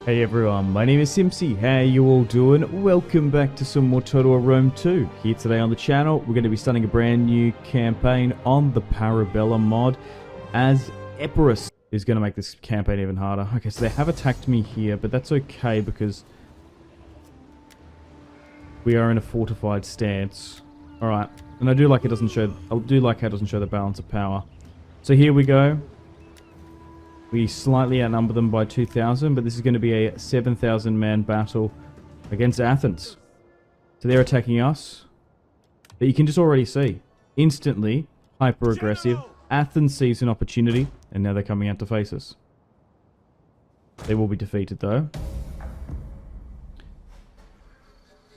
Hey everyone, my name is Simpzy. How you all doing? Welcome back to some more Total War Rome 2. Here today on the channel, we're going to be starting a brand new campaign on the Parabellum mod, as Epirus is going to make this campaign even harder. Okay, so they have attacked me here, but that's okay because we are in a fortified stance. Alright, and I do like how it doesn't show the balance of power. So here we go. We slightly outnumber them by 2,000, but this is going to be a 7,000 man battle against Athens. So they're attacking us. But you can just already see, instantly, hyper aggressive. Athens sees an opportunity, and now they're coming out to face us. They will be defeated though.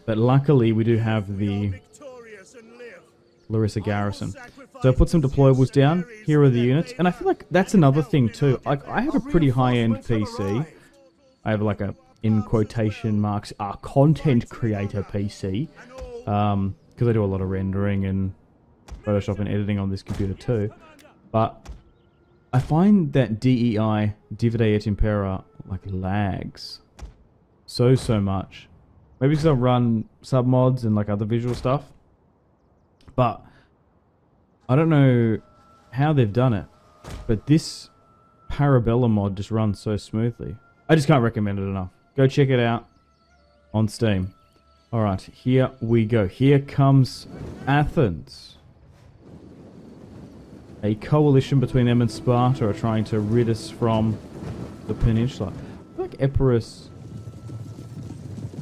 But luckily we do have the Larissa garrison. So I put some deployables down. Here are the units. And I feel like that's another thing too. Like, I have a pretty high-end PC. I have like a, in quotation marks, a content creator PC. Because I do a lot of rendering and Photoshop and editing on this computer too. But I find that DEI, Divide et Impera, like lags so much. Maybe because I run submods and like other visual stuff. But I don't know how they've done it, but this Parabellum mod just runs so smoothly. I just can't recommend it enough. Go check it out on Steam. Alright, here we go. Here comes Athens. A coalition between them and Sparta are trying to rid us from the peninsula. I feel like Epirus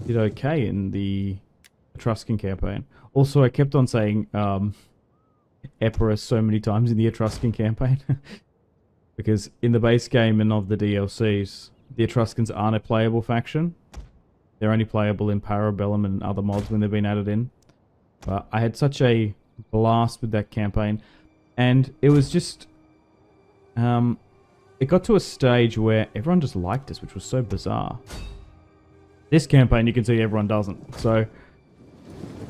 did okay in the Etruscan campaign. Also, I kept on saying Epirus so many times in the Etruscan campaign. Because in the base game and of the DLCs, the Etruscans aren't a playable faction. They're only playable in Parabellum and other mods when they've been added in. But I had such a blast with that campaign. And it was just... it got to a stage where everyone just liked us, which was so bizarre. This campaign, you can see everyone doesn't. So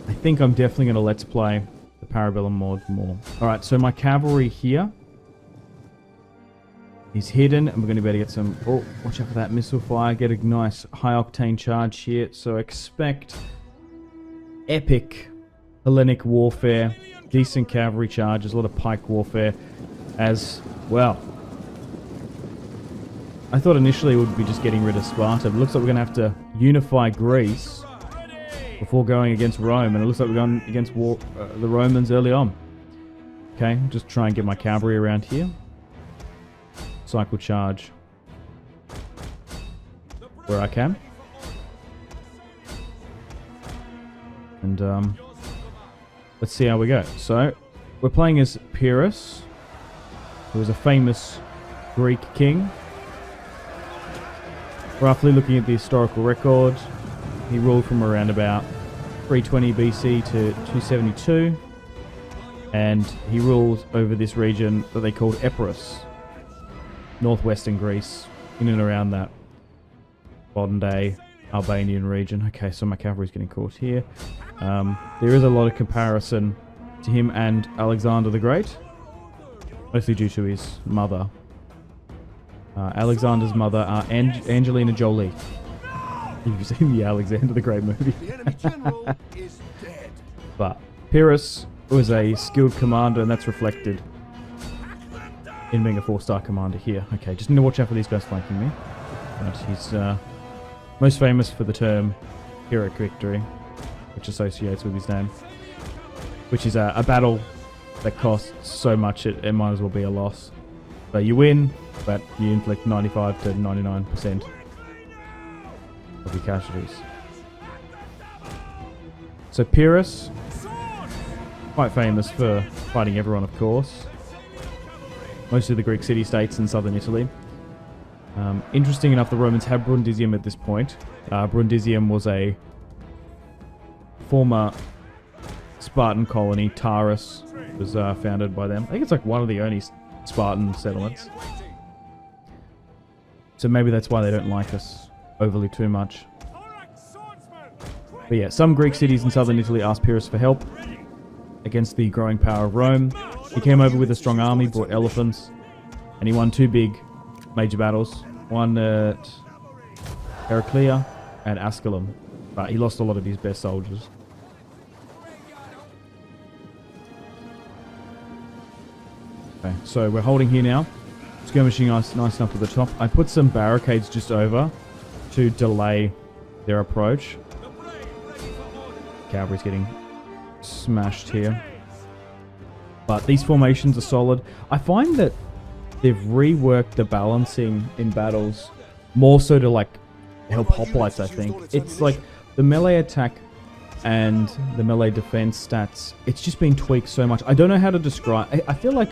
I think I'm definitely going to let's play the Parabellum mod more. Alright, so my cavalry here is hidden, and we're going to be able to get some... Oh, watch out for that missile fire. Get a nice high-octane charge here. So expect epic Hellenic warfare, decent cavalry charges, a lot of pike warfare as well. I thought initially we would be just getting rid of Sparta, but it looks like we're going to have to unify Greece before going against Rome, and it looks like we're going against the Romans early on. Okay, just try and get my cavalry around here. Cycle charge where I can. And let's see how we go. So, we're playing as Pyrrhus, who was a famous Greek king. Roughly looking at the historical record, he ruled from around about 320 BC to 272, and he ruled over this region that they called Epirus, northwestern Greece, in and around that modern day Albanian region. Okay, so my cavalry's getting caught here. There is a lot of comparison to him and Alexander the Great, mostly due to his mother. Alexander's mother, Angelina Jolie. You've seen the Alexander the Great movie. The enemy general is dead. But Pyrrhus was a skilled commander, and that's reflected in being a 4-star commander here. Okay, just need to watch out for these guys flanking me. But he's most famous for the term Pyrrhic victory, which associates with his name. Which is a battle that costs so much it might as well be a loss. So you win, but you inflict 95 to 99% of your casualties. So Pyrrhus, quite famous for fighting everyone, of course. Most of the Greek city-states in southern Italy. Interesting enough, the Romans have Brundisium at this point. Brundisium was a former Spartan colony. Pyrrhus was founded by them. I think it's like one of the only Spartan settlements. So maybe that's why they don't like us overly too much. But yeah, some Greek cities in southern Italy asked Pyrrhus for help against the growing power of Rome. He came over with a strong army, brought elephants, and he won 2 big major battles. One at Heraclea, and Asculum. But he lost a lot of his best soldiers. Okay, so we're holding here now. Skirmishing nice enough to the top. I put some barricades just over to delay their approach. Cavalry's getting smashed here. But these formations are solid. I find that they've reworked the balancing in battles more so to like help hoplites, I think. It's like the melee attack and the melee defense stats, it's just been tweaked so much. I don't know how to describe. I feel like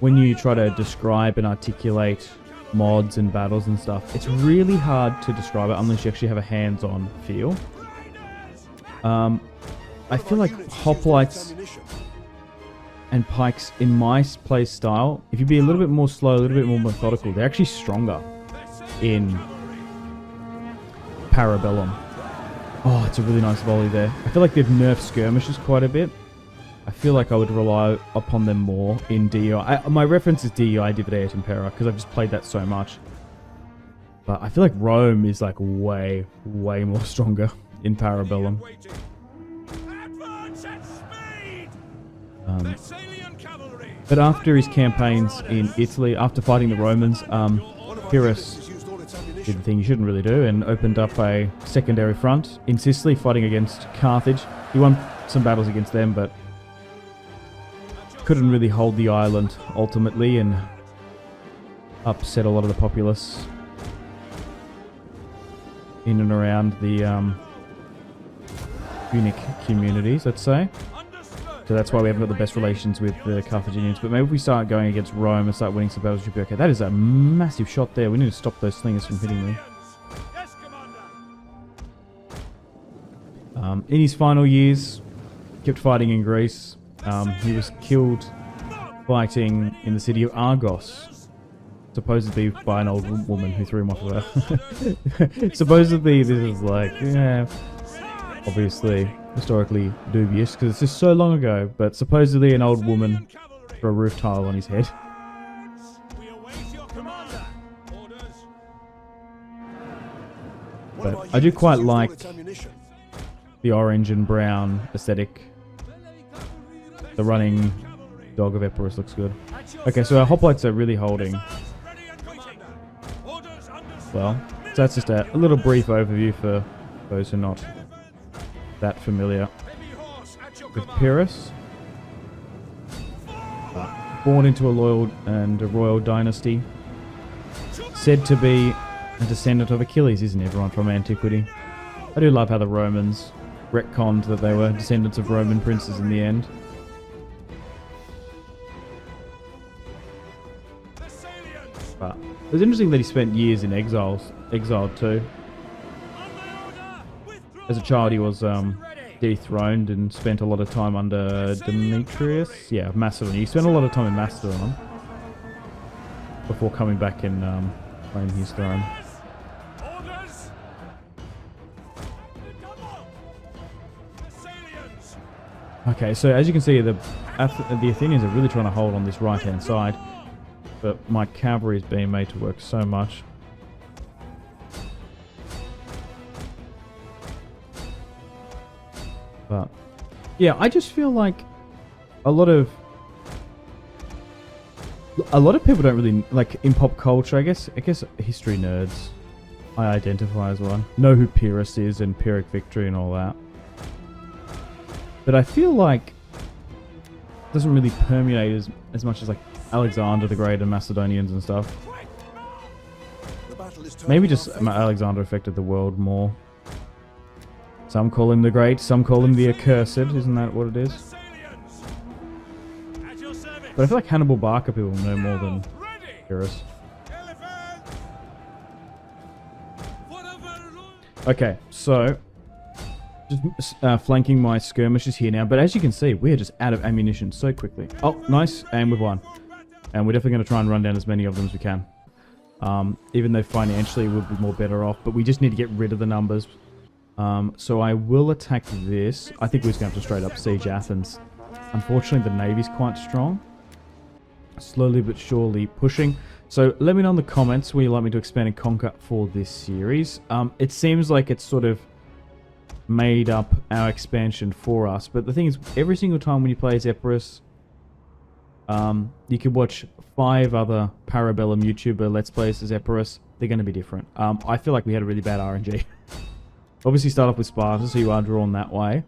when you try to describe and articulate mods and battles and stuff, it's really hard to describe it unless you actually have a hands-on feel. I feel like hoplites and pikes in my play style, if you be a little bit more slow, a little bit more methodical, they're actually stronger in Parabellum. Oh, it's a really nice volley there. I feel like they've nerfed skirmishes quite a bit. I feel like I would rely upon them more in DEI. My reference is DEI Dividend Impera because I've just played that so much. But I feel like Rome is like way more stronger in Parabellum. But after his campaigns in Italy, after fighting the Romans, Pyrrhus did the thing you shouldn't really do and opened up a secondary front in Sicily, fighting against Carthage. He won some battles against them, but couldn't really hold the island ultimately and upset a lot of the populace in and around the Punic communities, let's say. So that's why we haven't got the best relations with the Carthaginians. But maybe if we start going against Rome and start winning some battles, should be okay. That is a massive shot there. We need to stop those slingers from hitting me. In his final years, kept fighting in Greece. He was killed fighting in the city of Argos. Supposedly by an old woman who threw him off of her. Supposedly this is like, yeah, obviously historically dubious because it's just so long ago, but supposedly an old woman threw a roof tile on his head. But I do quite like the orange and brown aesthetic. The running dog of Epirus looks good. Okay, so our hoplites are really holding well. So that's just a little brief overview for those who are not that familiar with Pyrrhus. Born into a loyal and a royal dynasty. Said to be a descendant of Achilles, isn't everyone from antiquity? I do love how the Romans retconned that they were descendants of Roman princes in the end. But it was interesting that he spent years in exiled too. As a child, he was dethroned and spent a lot of time under Demetrius. Yeah, Macedon. He spent a lot of time in Macedon before coming back and claiming his throne. Okay, so as you can see, the Athenians are really trying to hold on this right-hand side, but my cavalry is being made to work so much. But yeah, I just feel like a lot of people don't really like in pop culture. I guess history nerds, I identify as one, know who Pyrrhus is and Pyrrhic victory and all that. But I feel like it doesn't really permeate as much as like Alexander the Great and Macedonians and stuff. Maybe just Alexander affected the world more. Some call him the Great, some call him the Accursed, isn't that what it is? But I feel like Hannibal Barca people know more than Pyrrhus. Okay, so just flanking my skirmishers here now, but as you can see, we are just out of ammunition so quickly. Oh, nice, and we've won. And we're definitely going to try and run down as many of them as we can. Even though financially we'll be more better off, but we just need to get rid of the numbers. So I will attack this. I think we're just going to have to straight up siege Athens. Unfortunately, the navy's quite strong. Slowly but surely pushing. So let me know in the comments where you'd like me to expand and conquer for this series. It seems like it's sort of made up our expansion for us, but the thing is, every single time when you play as Epirus, you can watch 5 other Parabellum YouTuber Let's Plays as Epirus. They're going to be different. I feel like we had a really bad RNG. Obviously start off with Sparta, so you are drawn that way.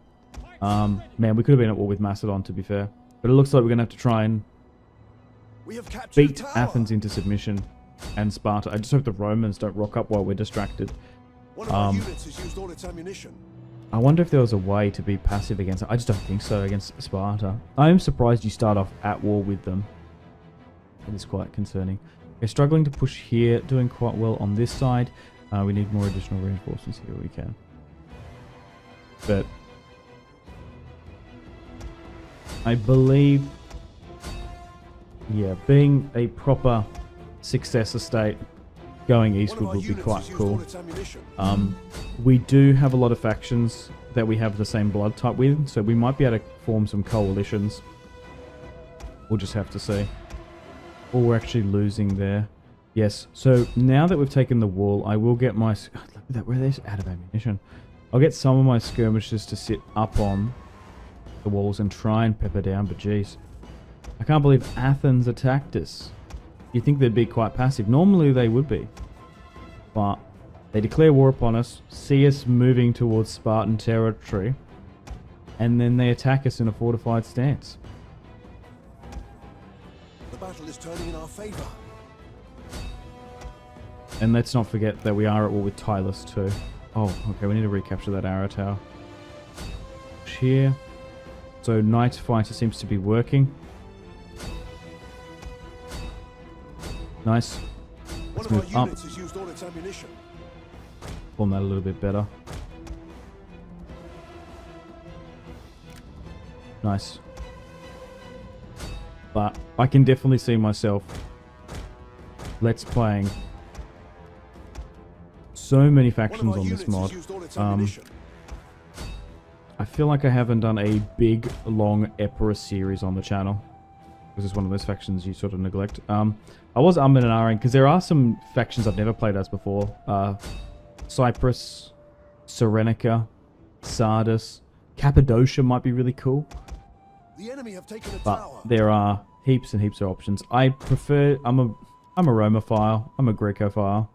Man, we could have been at war with Macedon, to be fair. But it looks like we're going to have to try and beat Athens into submission and Sparta. I just hope the Romans don't rock up while we're distracted. One of our units has used all its ammunition. I wonder if there was a way to be passive against it. I just don't think so against Sparta. I am surprised you start off at war with them. It is quite concerning. We're struggling to push here, doing quite well on this side. We need more additional reinforcements here we can. But I believe, yeah, being a proper successor state going eastward would be quite cool. We do have a lot of factions that we have the same blood type with, so we might be able to form some coalitions. We'll just have to see. Or we're actually losing there. Yes, so now that we've taken the wall, I will get my... Look at that, where they're out of ammunition. I'll get some of my skirmishers to sit up on the walls and try and pepper down, but geez. I can't believe Athens attacked us. You'd think they'd be quite passive. Normally they would be. But they declare war upon us, see us moving towards Spartan territory, and then they attack us in a fortified stance. The battle is turning in our favor. And let's not forget that we are at war with Tylus too. Oh, okay, we need to recapture that arrow tower. Here. So Night Fighter seems to be working. Nice. Let's move up. Form that a little bit better. Nice. But I can definitely see myself let's playing so many factions on this mod. I feel like I haven't done a big, long Epirus series on the channel. This is one of those factions you sort of neglect. I was and ahhing because there are some factions I've never played as before. Cyprus, Cyrenaica, Sardis, Cappadocia might be really cool. The enemy have taken a but tower. There are heaps and heaps of options. I prefer... I'm a Romophile. I'm a Grecophile.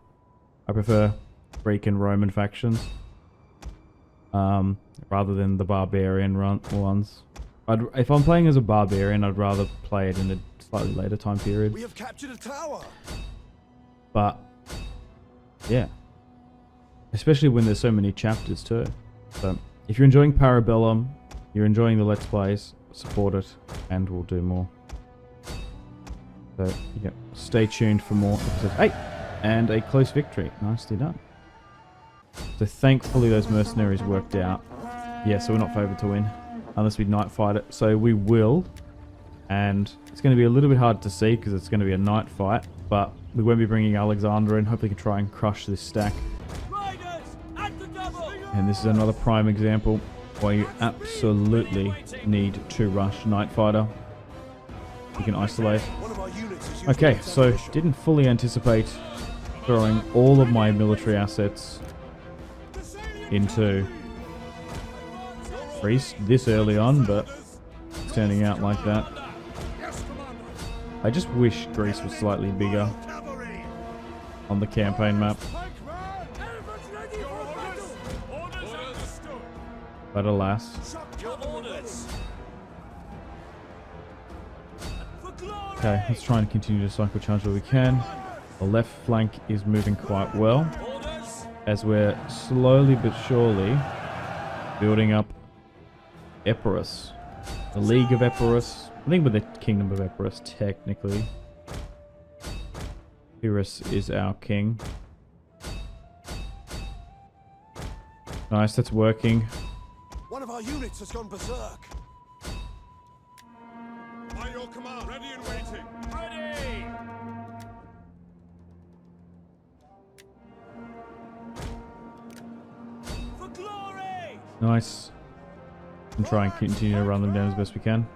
I prefer Greek and Roman factions. Rather than the barbarian ones. If I'm playing as a barbarian, I'd rather play it in a slightly later time period. We have captured a tower. But yeah, especially when there's so many chapters too. So if you're enjoying Parabellum, you're enjoying the Let's Plays, support it, and we'll do more. So yeah, stay tuned for more episodes. Hey, and a close victory. Nicely done. So thankfully those mercenaries worked out. Yeah, so we're not favoured to win. Unless we night fight it. So we will. And it's going to be a little bit hard to see because it's going to be a night fight. But we won't be bringing Alexander in. Hopefully we can try and crush this stack. And this is another prime example where you absolutely need to rush Night Fighter. You can isolate. Okay, so didn't fully anticipate throwing all of my military assets into Greece this early on, but it's turning out like that. I just wish Greece was slightly bigger on the campaign map. But alas. Okay, let's try and continue to cycle charge where we can. The left flank is moving quite well, as we're slowly but surely building up Epirus. The League of Epirus. I think we're the Kingdom of Epirus, technically. Pyrrhus is our king. Nice, that's working. One of our units has gone berserk. By your command, ready and waiting. Ready! For glory! Nice. And try and continue to run them down as best we can.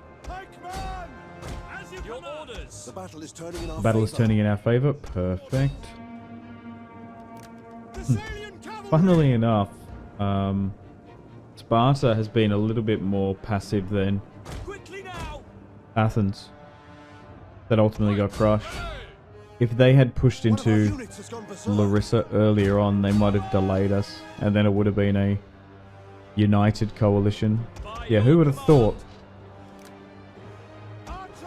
orders. The battle is turning in our Battle is favor. turning in our favor. Perfect. Thessalian cavalry. Funnily enough, Sparta has been a little bit more passive than Quickly now. Athens. That ultimately got crushed. If they had pushed One of our into units has gone berserk. Larissa earlier on, they might have delayed us, and then it would have been a united coalition. Yeah, who would have thought? Archers.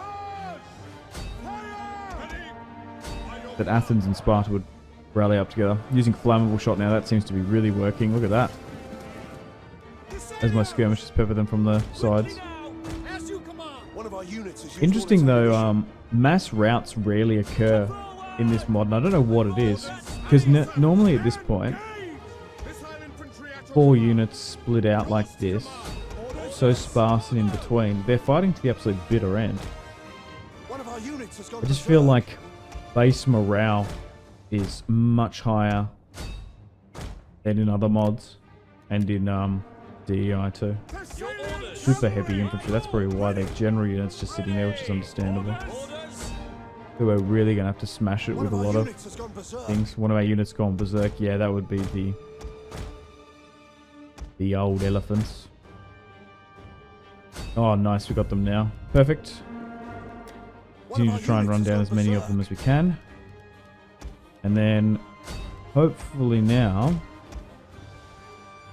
Fire. Ready. By your That Athens and Sparta would rally up together. Using flammable shot now, that seems to be really working. Look at that. As my skirmishers pepper them from the sides. now. As you command. One of our units has used Interesting all its though, ammunition. mass routes rarely occur in this mod, and I don't know what it is. Because normally at this point, Missile infantry at your 4 units split out like this, so sparse and in between. They're fighting to the absolute bitter end. One of our units has gone I just feel berserk. like base morale is much higher than in other mods and in DEI too. orders. Super heavy infantry, that's probably why their general units just sitting there, which is understandable. Orders. So we're really going to have to smash it One with a of our lot of units has gone berserk. things. One of our units gone berserk, yeah, that would be the old elephants. Oh nice, we got them now. Perfect. One of Continue our to try and run units down has as gone many of berserk. them as we can. And then, hopefully now,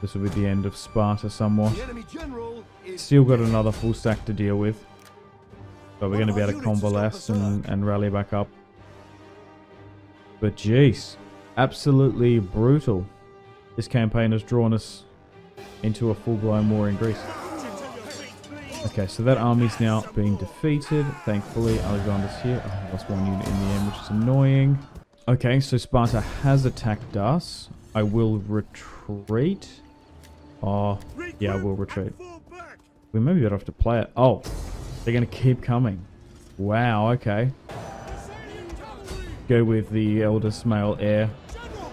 this will be the end of Sparta somewhat. The enemy general is Still got another full stack to deal with. But we're One going to of be our able to units has gone convalesce and berserk. rally back up. But jeez, absolutely brutal. This campaign has drawn us into a full-blown war in Greece. Okay, so that army's now being defeated. Thankfully, Alexander's here. Oh, I lost 1 unit in the end, which is annoying. Okay, so Sparta has attacked us. I will retreat. Oh, yeah, I will retreat. Fall back. We may be better off to play it. Oh, they're going to keep coming. Wow, okay. Thessalian cavalry. Go with the eldest male heir. General.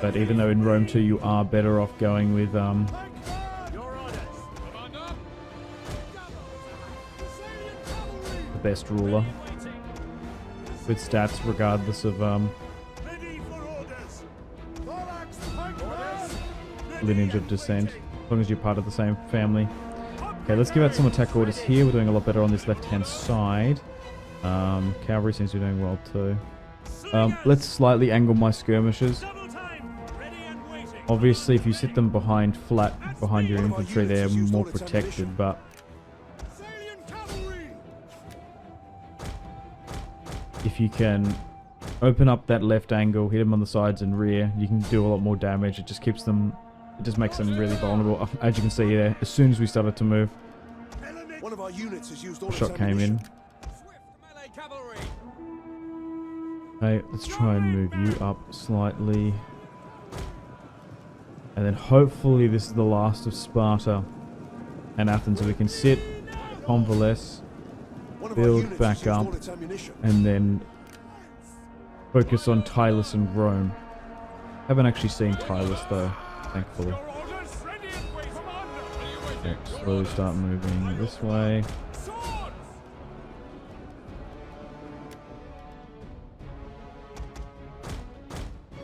But even though in Rome 2 you are better off going with Your orders. Commander. Thessalian cavalry. the best ruler. With stats regardless of Ready for orders. Thorax pikemen. lineage of descent. As long as you're part of the same family. Okay, let's give out some attack orders here. We're doing a lot better on this left-hand side. Cavalry seems to be doing well too. Let's slightly angle my skirmishers. Double time. Ready and waiting. Obviously, if you sit them behind flat behind your infantry, they're more protected. But Thessalian cavalry. if you can open up that left angle, hit them on the sides and rear, you can do a lot more damage. It just keeps them. It just makes them really vulnerable. As you can see there, as soon as we started to move, one of our units has used all a its shot came ammunition. in. Swift melee cavalry. Okay, let's try and move you up slightly. And then hopefully this is the last of Sparta and Athens, so we can sit, convalesce, One of our build units back has used up. all its ammunition. and then focus on Tylus and Rome. Haven't actually seen Tylus though, thankfully. Your orders. Ready and waiting. Commander. Okay, slowly start moving this way. Sword.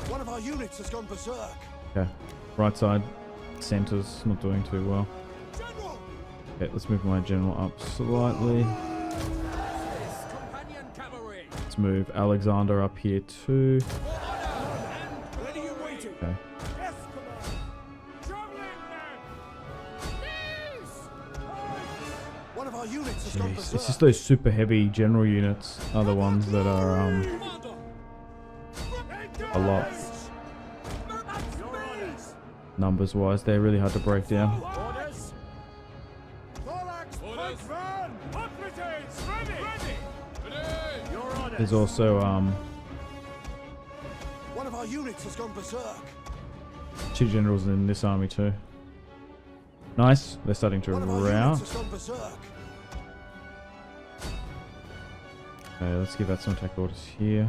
One of our units has gone berserk. Okay, right side, center's not doing too well. General. Okay, let's move my general up slightly. Companion cavalry. Let's move Alexander up here too. Ready and waiting. Okay. Yes, command. Traveling men. One of our units has gone Jeez, berserk. it's just those super heavy general units are the ones that are Commander. a lot Your orders. numbers wise. They're really hard to break down. Orders. Thorax pikemen. Operatives. Ready. Your orders. There's also One of our units has gone berserk. 2 generals in this army too. Nice, they're starting to One of our rout. units has gone berserk. Okay, let's give out some attack orders here.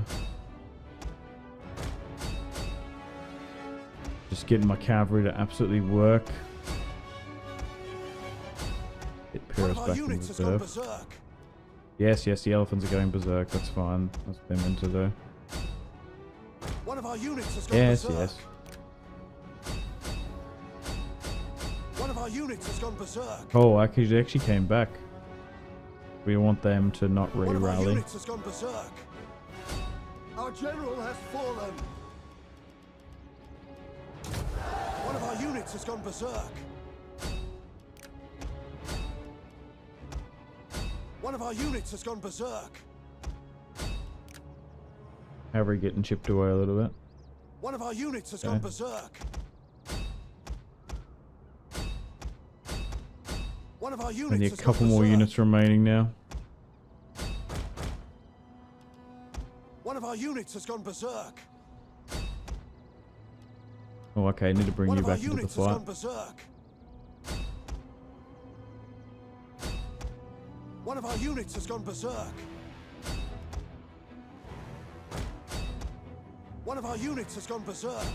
Just getting my cavalry to absolutely work. Get One Pyrrhus of our our back in units has gone reserve. berserk. Yes, the elephants are going berserk. That's fine. That's what they're meant to do. One of our units has gone Yes, berserk. yes. One of our units has gone berserk. Oh, they actually came back. We want them to not One of our re-rally. units has gone berserk. Our general has fallen. One of our units has gone berserk. One of our units has gone berserk. Cavalry getting chipped away a little bit. One of our units has Okay. gone berserk. One of our units Only a has couple gone more berserk. units remaining now. One of our units has gone berserk. Oh, okay. I need to bring One you of our back into the units has fight. gone berserk. One of our units has gone berserk. One of our units has gone berserk.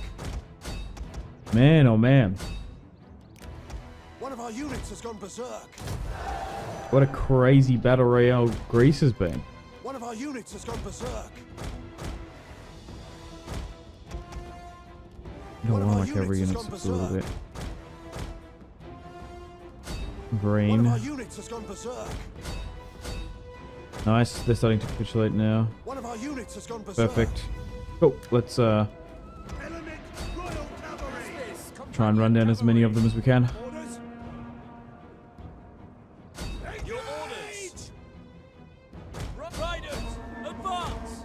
Man, oh man. One of our units has gone berserk. What a crazy battle royale Greece has been. One of our units has gone berserk. No, One of one our of my cavalry units units has looks a gone little bit One green. of our units has gone berserk. Nice. They're starting to capitulate now. One of our units has gone berserk. Perfect. Oh, let's Element Royal Cavalry. try and run down as many of them as we can. Orders. Your orders. Riders, advance.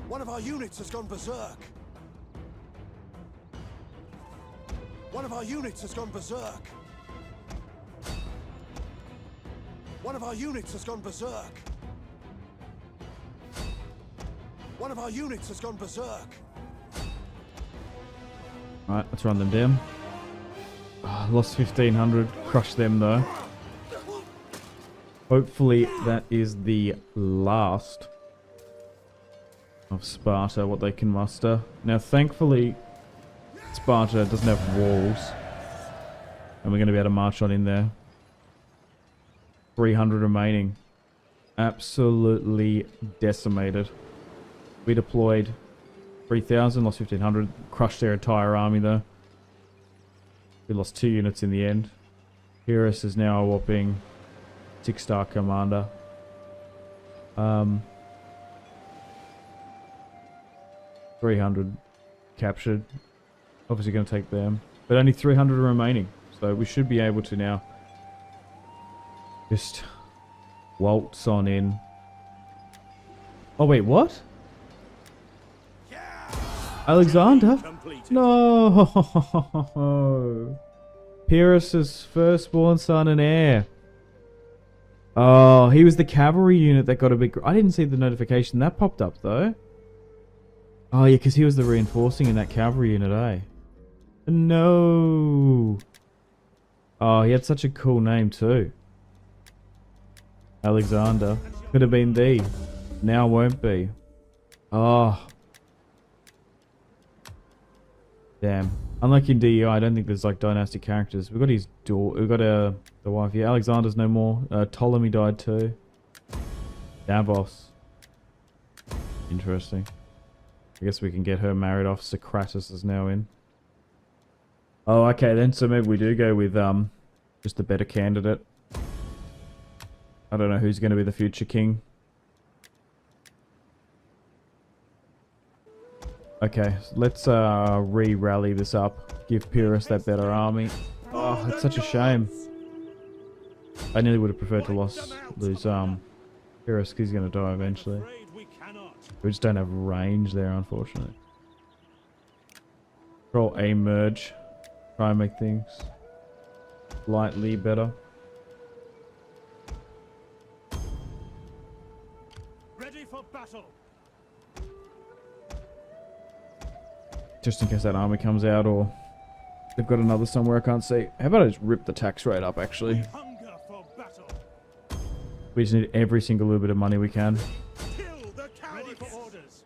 One of our units has gone berserk. One of our units has gone berserk. One of our units has gone berserk. One of our units has gone berserk. Alright, let's run them down. Ah, lost 1,500. Crushed them though. Hopefully that is the last of Sparta, what they can muster. Now thankfully Sparta doesn't have walls. And we're going to be able to march on in there. 300 remaining. Absolutely decimated. We deployed 3,000, lost 1,500. Crushed their entire army though. We lost 2 units in the end. Pyrrhus is now a whopping 6-star commander. 300 captured. Obviously going to take them. But only 300 remaining. So we should be able to now just waltz on in. Oh wait, what? Alexander? Completed. No! Pyrrhus's firstborn son and heir. Oh, he was the cavalry unit that got a big... I didn't see the notification that popped up though. Oh yeah, because he was the reinforcing in that cavalry unit, eh? No! Oh, he had such a cool name too. Alexander. Could have been thee. Now won't be. Oh. Damn. Unlike in DEI, I don't think there's like dynastic characters. We've got his daughter. We've got the wife here. Alexander's no more. Ptolemy died too. Davos. Interesting. I guess we can get her married off. Socrates is now in. Oh, okay then. So maybe we do go with just the better candidate. I don't know who's going to be the future king. Okay, so let's re-rally this up. Give Pyrrhus that better army. Oh, it's such a shame. I nearly would have preferred to lose Pyrrhus because he's going to die eventually. Afraid we cannot. We just don't have range there, unfortunately. Control A merge. Try and make things slightly better. Ready for battle. Just in case that army comes out or they've got another somewhere I can't see. How about I just rip the tax rate up, actually? Hunger for battle. We just need every single little bit of money we can. Kill the cowards. Ready for orders.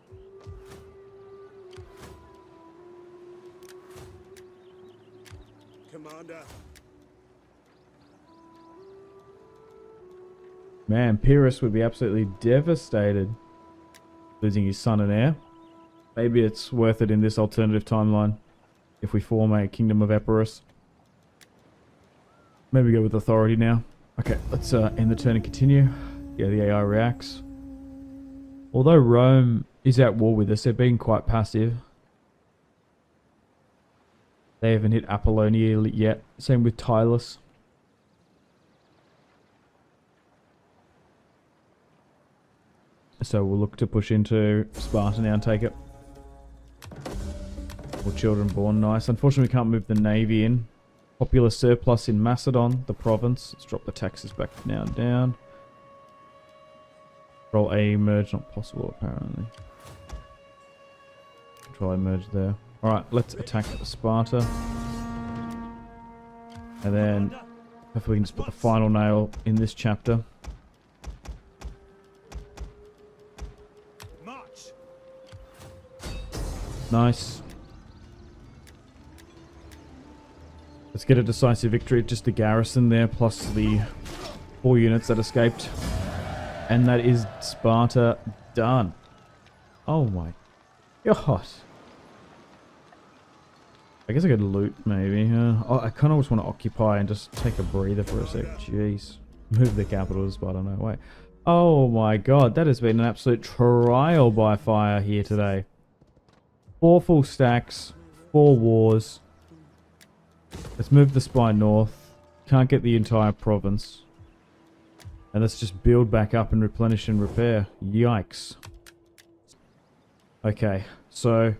Commander. Man, Pyrrhus would be absolutely devastated losing his son and heir. Maybe it's worth it in this alternative timeline if we form a Kingdom of Epirus. Maybe go with authority now. Okay, let's end the turn and continue. Yeah, the AI reacts. Although Rome is at war with us, they're being quite passive. They haven't hit Apollonia yet. Same with Tylus. So we'll look to push into Sparta now and take it. More children born, nice. Unfortunately, we can't move the navy in. Popular surplus in Macedon, the province. Let's drop the taxes back now down. Control A merge, not possible apparently. Control A merge there. Alright, let's attack Sparta. And then hopefully we can just put the final nail in this chapter. Nice. Let's get a decisive victory. Just the garrison there, plus the 4 units that escaped. And that is Sparta done. Oh my god. I guess I could loot maybe. Oh, I kind of just want to occupy and just take a breather for a sec. Jeez. Move the capital to Sparta, no way. Oh my god, that has been an absolute trial by fire here today. 4 full stacks, 4 wars. Let's move the spy north. Can't get the entire province. And let's just build back up and replenish and repair. Yikes. Okay, so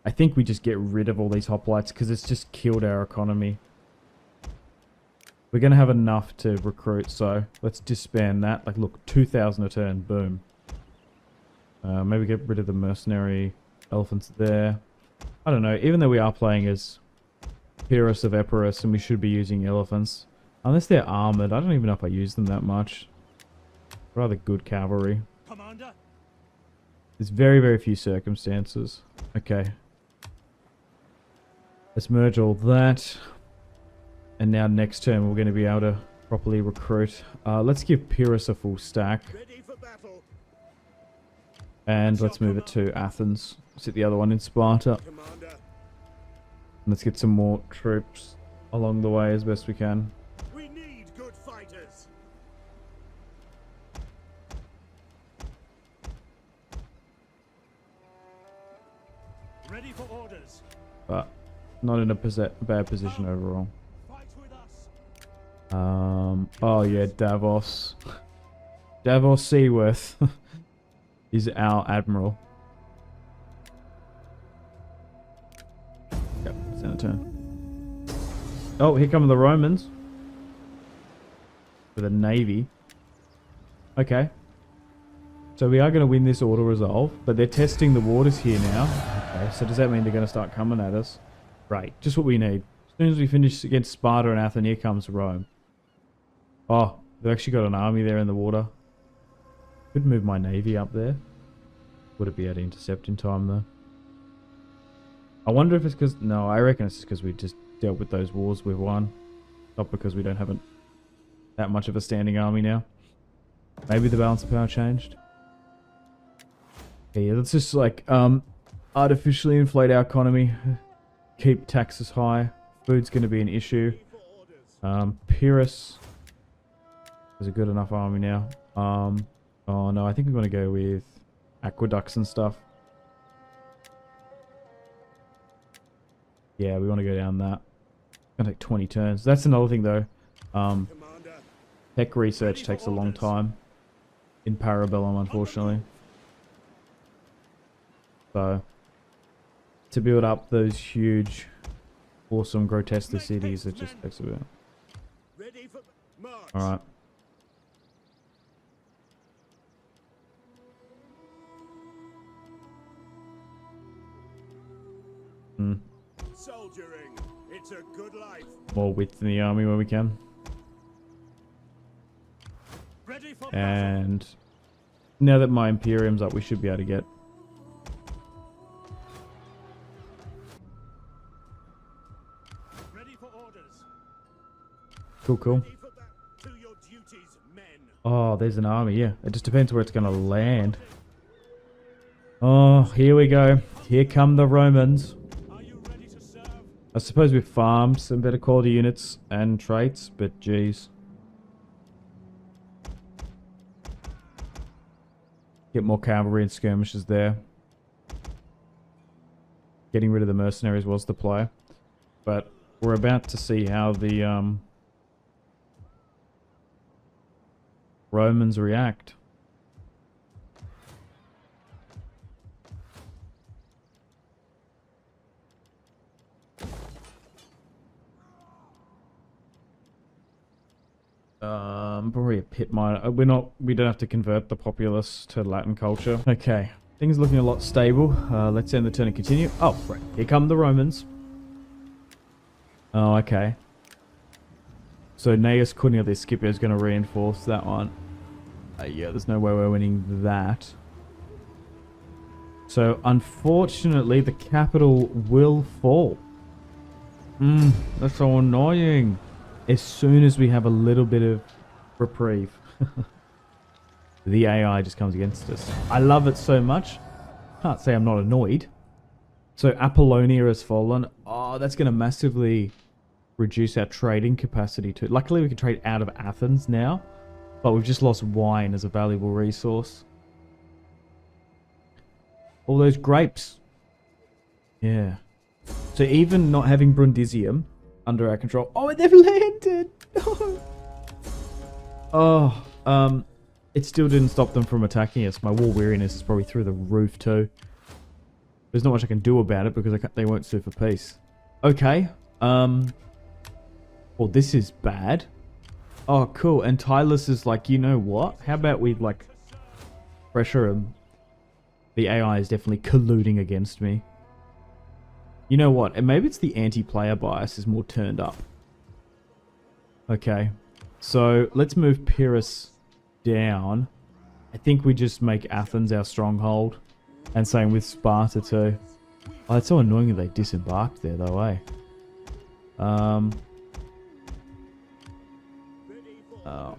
I think we just get rid of all these hoplites because it's just killed our economy. We're going to have enough to recruit, so let's disband that. Like, look, 2,000 a turn, boom. Maybe get rid of the mercenary elephants there. I don't know, even though we are playing as Pyrrhus of Epirus and we should be using elephants. Unless they're armored, I don't even know if I use them that much. Rather good cavalry. Commander? There's very, very few circumstances. Okay. Let's merge all that. And now next turn we're going to be able to properly recruit. Let's give Pyrrhus a full stack. Ready for battle. And let's move it to Athens. Sit the other one in Sparta. Commander. And let's get some more troops along the way as best we can. We need good fighters. Ready for orders. But not in a bad position overall. Fight with us. Oh yeah, Davos. Davos Seaworth is our admiral. Yep, it's our turn. Oh, here come the Romans. With a navy. Okay. So we are going to win this auto resolve, but they're testing the waters here now. Okay, so does that mean they're going to start coming at us? Right, just what we need. As soon as we finish against Sparta and Athens, here comes Rome. Oh, they've actually got an army there in the water. Could move my navy up there. Would it be able to intercept in time though? I wonder if it's because... No, I reckon it's just because we just dealt with those wars we've won. Not because we don't have that much of a standing army now. Maybe the balance of power changed. Okay, yeah, let's just like artificially inflate our economy. Keep taxes high. Food's going to be an issue. Pyrrhus is a good enough army now. Oh no, I think we're going to go with aqueducts and stuff. Yeah, we want to go down that. It's going to take 20 turns. That's another thing though. Tech research takes a long time in Parabellum, unfortunately. So, to build up those huge, awesome, grotesque cities, it just takes a bit. Alright. Soldiering. It's a good life. More width in the army when we can. Ready for And now that my Imperium's up, we should be able to get... Ready for orders. Cool. Ready for to your duties, men. Oh, there's an army, yeah. It just depends where it's going to land. Oh, here we go. Here come the Romans. Are you ready to serve? I suppose we farmed some better quality units and traits, but geez. Get more cavalry and skirmishes there. Getting rid of the mercenaries was the play. But we're about to see how the Romans react. Probably a pit mine. We don't have to convert the populace to Latin culture. Okay, things looking a lot stable. Let's end the turn and continue. Oh, right. Here come the Romans. Oh, okay. So Gnaeus Cornelia Scipio is going to reinforce that one. Yeah, there's no way we're winning that. So unfortunately, the capital will fall. That's so annoying. As soon as we have a little bit of reprieve, the AI just comes against us. I love it so much. Can't say I'm not annoyed. So Apollonia has fallen. Oh, that's going to massively reduce our trading capacity too. Luckily, we can trade out of Athens now, but we've just lost wine as a valuable resource. All those grapes. Yeah. So even not having Brundisium under our control. Oh, they've landed! No! Oh, it still didn't stop them from attacking us. My war weariness is probably through the roof too. There's not much I can do about it because they won't sue for peace. Okay. Well, this is bad. Oh, cool. And Tylus is like, you know what? How about we, like, pressure him? The AI is definitely colluding against me. You know what? And maybe it's the anti-player bias is more turned up. Okay. So, let's move Pyrrhus down. I think we just make Athens our stronghold. And same with Sparta too. Oh, it's so annoying that they disembarked there though, eh?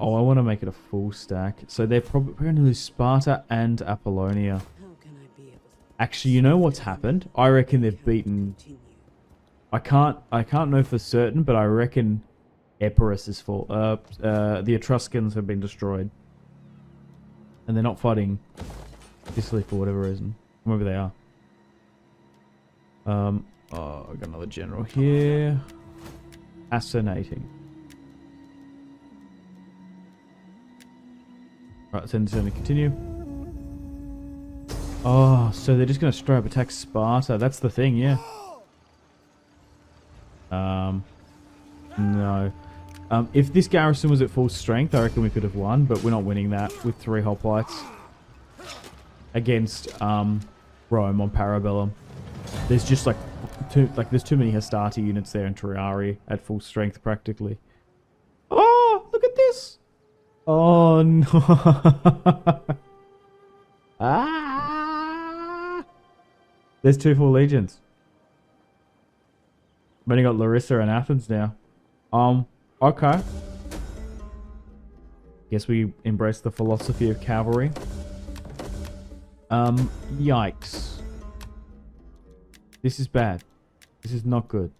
Oh, I want to make it a full stack. So they're probably going to lose Sparta and Apollonia. Actually, you know what's happened? I reckon they've beaten... I can't know for certain, but I reckon Epirus is full. The Etruscans have been destroyed. And they're not fighting Sicily for whatever reason. Wherever they are. Oh, I got another general here. Fascinating. Right, send to continue. Oh, so they're just going to straight up attack Sparta. That's the thing, yeah. No. If this garrison was at full strength, I reckon we could have won, but we're not winning that with 3 hoplites against Rome on Parabellum. There's just there's too many Hastati units there in Triari at full strength practically. Oh, look at this. Oh no. Ah! There's 2 full legions. I've only got Larissa and Athens now. Okay. Guess we embrace the philosophy of cavalry. Yikes. This is bad. This is not good.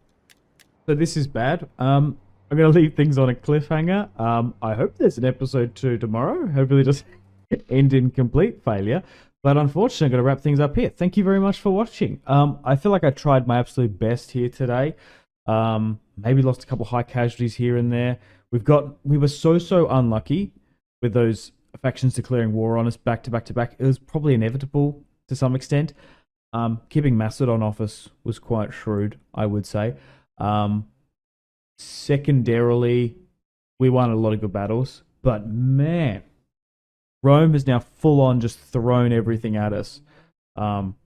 So this is bad. I'm going to leave things on a cliffhanger. I hope there's an episode 2 tomorrow. Hopefully it doesn't end in complete failure. But unfortunately, I'm going to wrap things up here. Thank you very much for watching. I feel like I tried my absolute best here today. Maybe lost a couple high casualties here and there. We were so unlucky with those factions declaring war on us back to back to back. It was probably inevitable to some extent. Keeping Macedon off us was quite shrewd, I would say. Secondarily, we won a lot of good battles. But man, Rome has now full on just thrown everything at us,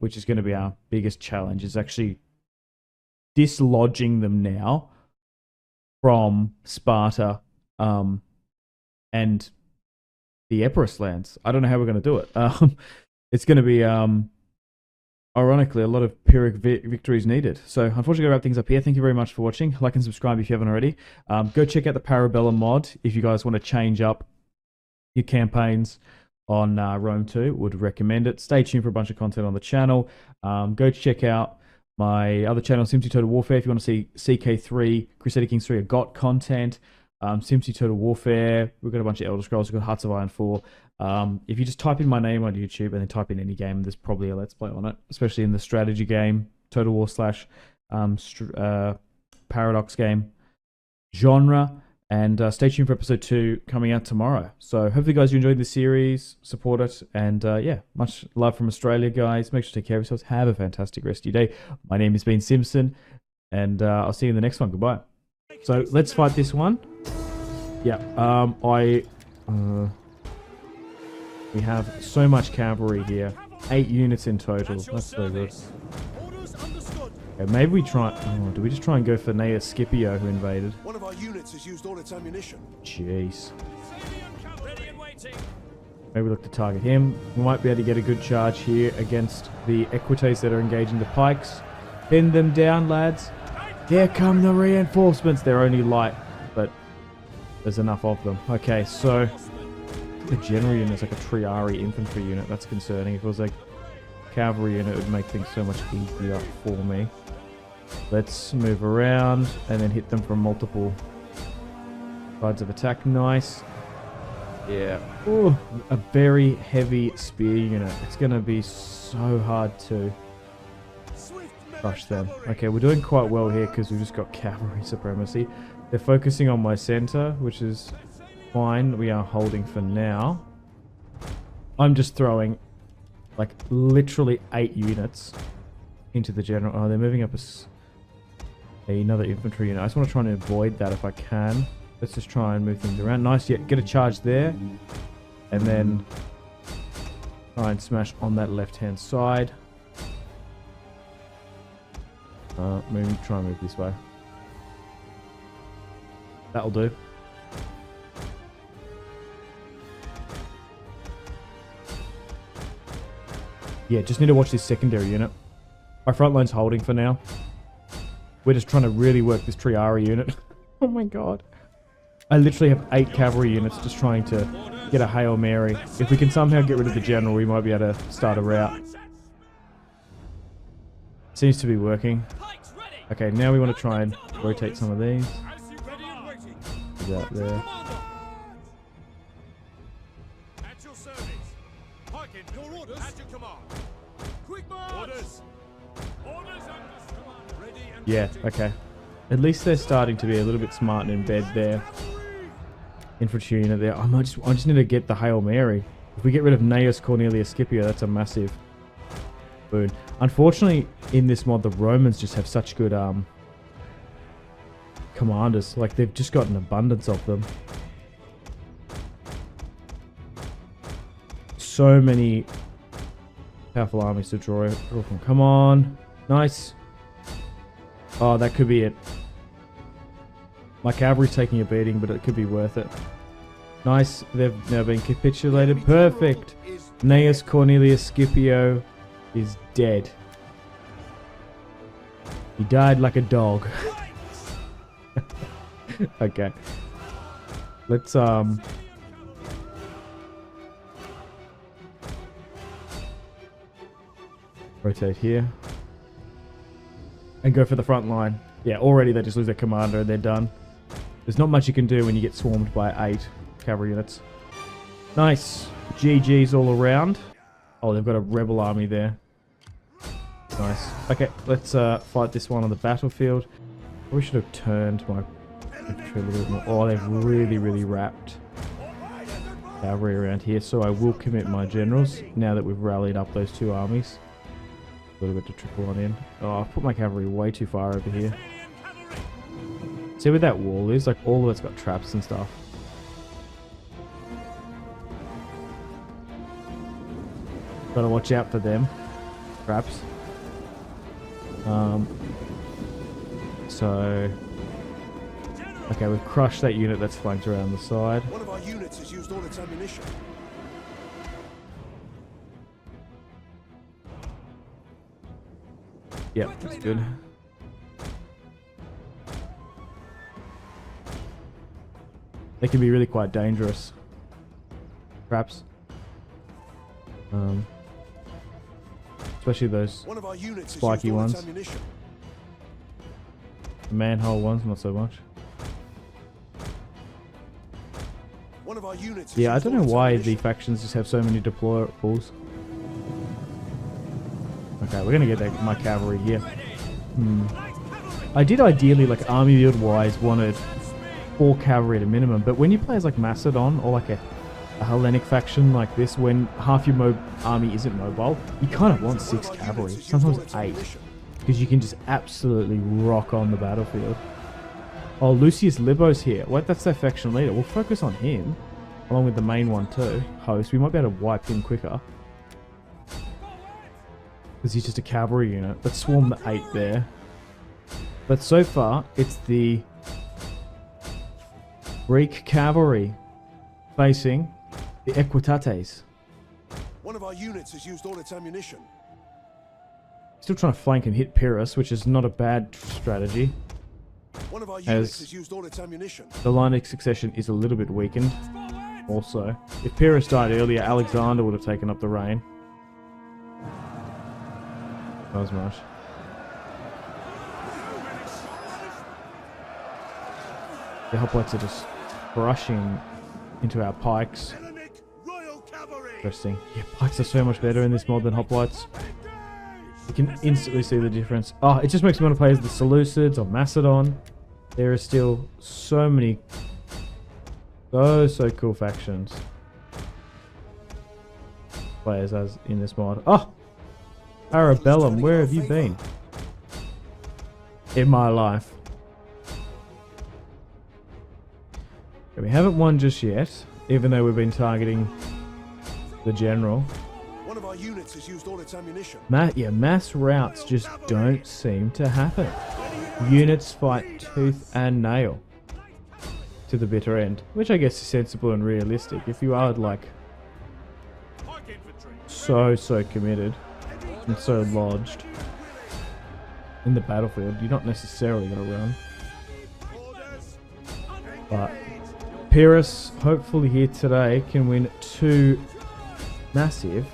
which is going to be our biggest challenge, is actually dislodging them now from Sparta and the Epirus lands. I don't know how we're going to do it. It's going to be, ironically, a lot of Pyrrhic victories needed. So, unfortunately, I'll wrap things up here. Thank you very much for watching. Like and subscribe if you haven't already. Go check out the Parabellum mod if you guys want to change up your campaigns on Rome 2, would recommend it. Stay tuned for a bunch of content on the channel. Go check out my other channel, Simpzy Total Warfare, if you want to see CK3, Crusader Kings 3, got content. Simpzy Total Warfare, we've got a bunch of Elder Scrolls, we've got Hearts of Iron 4. If you just type in my name on YouTube and then type in any game, there's probably a Let's Play on it, especially in the strategy game, Total War / Paradox game genre. And stay tuned for episode 2 coming out tomorrow. So hopefully guys you enjoyed the series, support it, and yeah, much love from Australia guys. Make sure to take care of yourselves. Have a fantastic rest of your day. My name has been Simpson, and I'll see you in the next one. Goodbye. So let's fight this one. Yeah, we have so much cavalry here. 8 units in total. That's so good. Okay, maybe we try... Oh, do we just try and go for Gnaeus Scipio who invaded? One of our units has used all its ammunition. Jeez. Maybe look to target him. We might be able to get a good charge here against the Equites that are engaging the pikes. Pin them down, lads. Here come the reinforcements. They're only light, but there's enough of them. Okay, so the general unit is like a Triari infantry unit. That's concerning. If it was like a cavalry unit, it would make things so much easier for me. Let's move around and then hit them from multiple sides of attack. Nice. Yeah. Ooh, a very heavy spear unit. It's going to be so hard to crush them. Okay, we're doing quite well here because we've just got cavalry supremacy. They're focusing on my center, which is fine. We are holding for now. I'm just throwing like literally 8 units into the general. Oh, they're moving up another infantry unit. I just want to try and avoid that if I can. Let's just try and move things around. Nice. Yeah, get a charge there. And then try and smash on that left-hand side. Try and move this way. That'll do. Yeah, just need to watch this secondary unit. My front line's holding for now. We're just trying to really work this Triari unit. Oh my god. I literally have 8 cavalry units just trying to get a Hail Mary. If we can somehow get rid of the general, we might be able to start a rout. Seems to be working. Okay, now we want to try and rotate some of these. Put that there. Yeah, okay. At least they're starting to be a little bit smart and embed their infantry unit there. I just need to get the Hail Mary. If we get rid of Gnaeus Cornelius Scipio, that's a massive boon. Unfortunately, in this mod, the Romans just have such good commanders. Like, they've just got an abundance of them. So many powerful armies to draw from. Come on. Nice. Oh, that could be it. My cavalry's taking a beating, but it could be worth it. Nice. They've now been capitulated. Perfect. Gnaeus Cornelius Scipio is dead. He died like a dog. Okay. Let's rotate here. And go for the front line. Yeah, already they just lose their commander and they're done. There's not much you can do when you get swarmed by 8 cavalry units. Nice. GG's all around. Oh, they've got a rebel army there. Nice. Okay, let's fight this one on the battlefield. We should have turned my infantry a little bit more. Oh, they've really wrapped cavalry around here. So I will commit my generals now that we've rallied up those 2 armies. A little bit to trickle on in. Oh, I've put my cavalry way too far over here. See where that wall is? Like, all of it's got traps and stuff. Gotta watch out for them. Traps. So... Okay, we've crushed that unit that's flanked around the side. One of our units has used all its ammunition. Yep, that's good. They can be really quite dangerous. Perhaps. Especially those One of our units has spiky used all its ones. ammunition. Manhole ones, not so much. One of our units has Yeah, I used don't all know its why the ammunition. factions just have so many deployables. Okay, we're gonna get my cavalry here. I did ideally, like army build wise, wanted 4 cavalry at a minimum, but when you play as like Macedon or like a Hellenic faction like this, when half your army isn't mobile, you kind of want 6 cavalry, sometimes 8, because you can just absolutely rock on the battlefield. Oh, Lucius Libo's here. What? That's their faction leader. We'll focus on him, along with the main one too, Host. We might be able to wipe him quicker. Because he's just a cavalry unit. Let's swarm the 8 there. But so far, it's the Greek cavalry facing the Equitates. One of our units has used all its ammunition. Still trying to flank and hit Pyrrhus, which is not a bad strategy. One of our units has used all its ammunition. The line of succession is a little bit weakened. Also, if Pyrrhus died earlier, Alexander would have taken up the reign. Not as much. The hoplites are just brushing into our pikes. Interesting. Yeah, pikes are so much better in this mod than hoplites. You can instantly see the difference. Oh, it just makes me want to play as the Seleucids or Macedon. There are still so many, so cool factions. Players as in this mod. Oh! Arabellum, where have you been? In my life. Okay, we haven't won just yet, even though we've been targeting the general. One of our units has used all its ammunition. Mass routes just don't seem to happen. Units fight tooth and nail to the bitter end, which I guess is sensible and realistic. If you are like so committed and so lodged in the battlefield, you're not necessarily going to run. But Pyrrhus, hopefully here today, can win 2 massive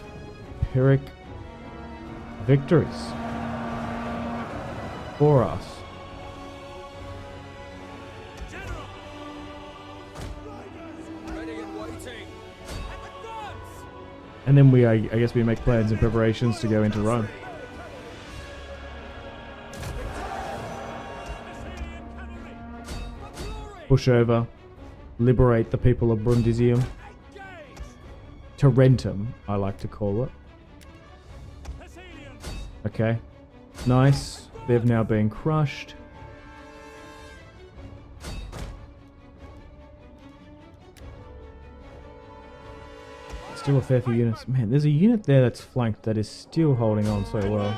Pyrrhic victories for us. And then I guess we make plans and preparations to go into Rome. Push over, liberate the people of Brundisium. Tarentum, I like to call it. Okay, nice. They've now been crushed. Still a fair few units. Man, there's a unit there that's flanked that is still holding on so well.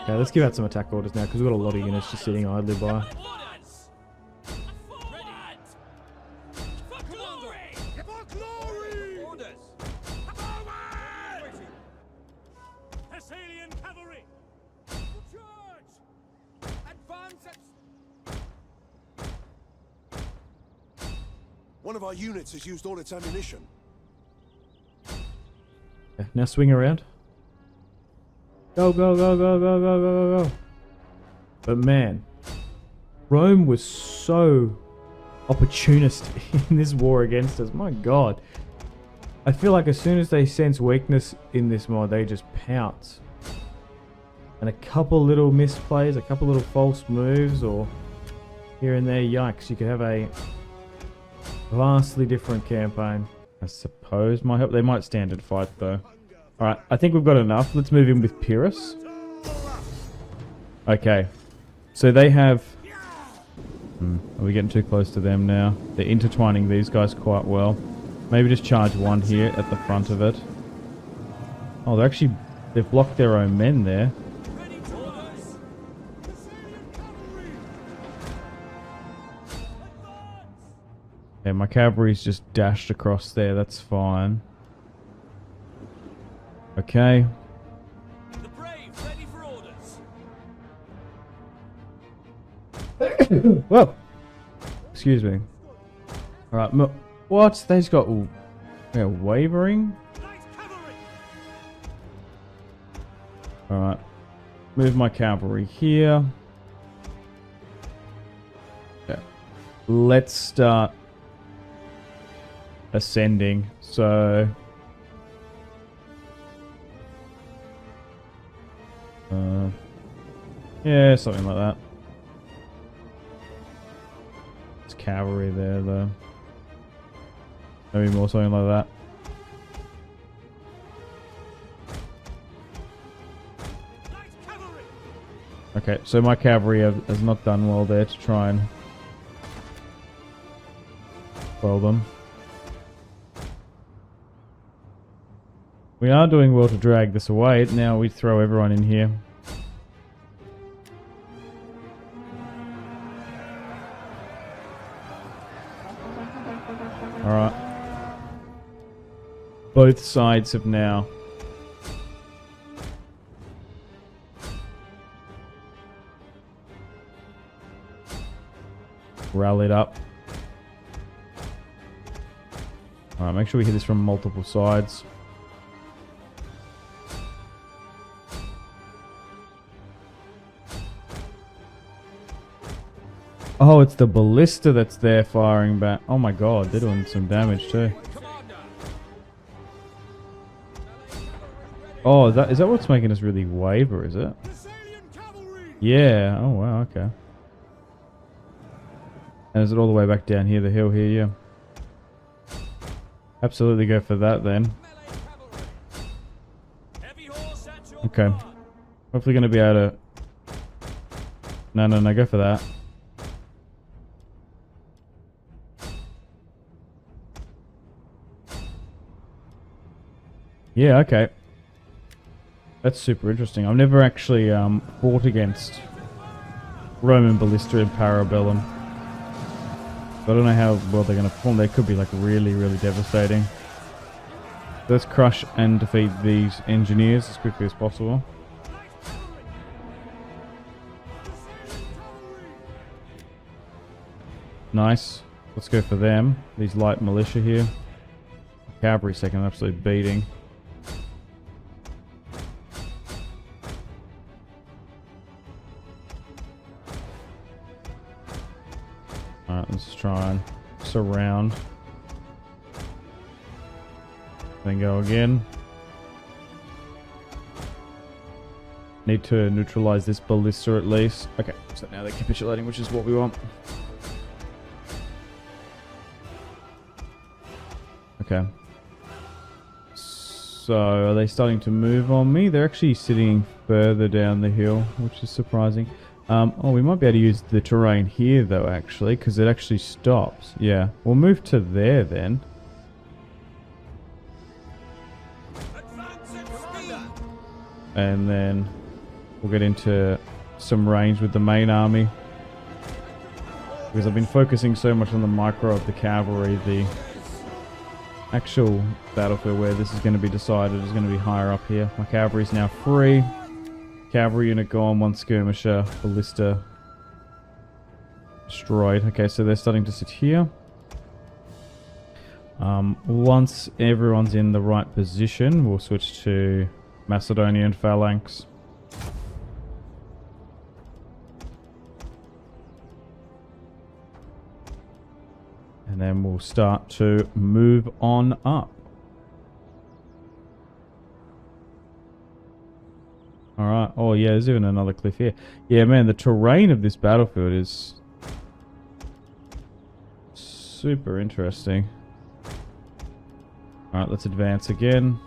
Okay, let's give out some attack orders now because we've got a lot of units just sitting idly by. One of our units has used all its ammunition. Okay, now swing around. Go, go, go, go, go, go, go, go. But man, Rome was so opportunist in this war against us. My god. I feel like as soon as they sense weakness in this mod, they just pounce. And a couple little misplays, a couple little false moves, or here and there, yikes, you could have a vastly different campaign. I suppose. My hope they might stand and fight though. Alright, I think we've got enough. Let's move in with Pyrrhus. Okay. So they have... Are we getting too close to them now? They're intertwining these guys quite well. Maybe just charge one here at the front of it. Oh, they've blocked their own men there. Yeah, my cavalry's just dashed across there. That's fine. Okay. The brave, ready for orders. Whoa! Excuse me. Alright, What? They've got... They're wavering? Alright. Move my cavalry here. Okay. Let's start ascending. So... yeah, something like that. It's cavalry there, though. Maybe more something like that. Okay, so my cavalry has not done well there to try and quell them. We are doing well to drag this away. Now we throw everyone in here. Alright. Both sides have now rallied up. Alright, make sure we hit this from multiple sides. Oh, it's the ballista that's there firing back. Oh my god, they're doing some damage too. Oh, is that what's making us really waver, is it? Yeah, oh wow, okay. And is it all the way back down here, the hill here, yeah. Absolutely go for that then. Okay. Hopefully gonna be able to... No, go for that. Yeah, okay. That's super interesting. I've never actually fought against Roman ballista in Parabellum. So I don't know how well they're going to perform. They could be like really, really devastating. Let's crush and defeat these engineers as quickly as possible. Nice. Let's go for them. These light militia here. Cavalry second, absolute beating. Alright, let's try and surround. Then go again. Need to neutralize this ballista at least. Okay, so now they're capitulating, which is what we want. Okay. So, are they starting to move on me? They're actually sitting further down the hill, which is surprising. Oh, we might be able to use the terrain here, though, actually, because it actually stops. Yeah, we'll move to there, then. And then we'll get into some range with the main army. Because I've been focusing so much on the micro of the cavalry, the actual battlefield where this is going to be decided is going to be higher up here. My cavalry is now free. Cavalry unit gone, one skirmisher, ballista destroyed. Okay, so they're starting to sit here. Once everyone's in the right position, we'll switch to Macedonian phalanx. And then we'll start to move on up. Alright. Oh yeah, there's even another cliff here. Yeah, man, the terrain of this battlefield is super interesting. Alright, let's advance again.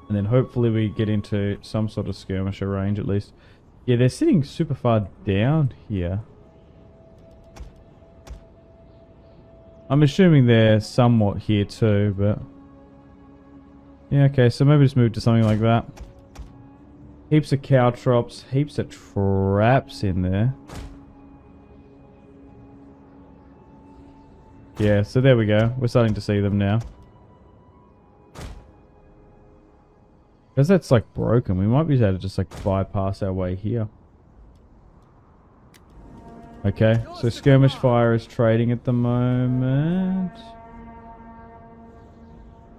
And then hopefully we get into some sort of skirmisher range at least. Yeah, they're sitting super far down here. I'm assuming they're somewhat here too, but... yeah, okay, so maybe just move to something like that. Heaps of caltrops, heaps of traps in there. Yeah, so there we go. We're starting to see them now. Because that's like broken, we might be able to just like bypass our way here. Okay, so skirmish fire is trading at the moment.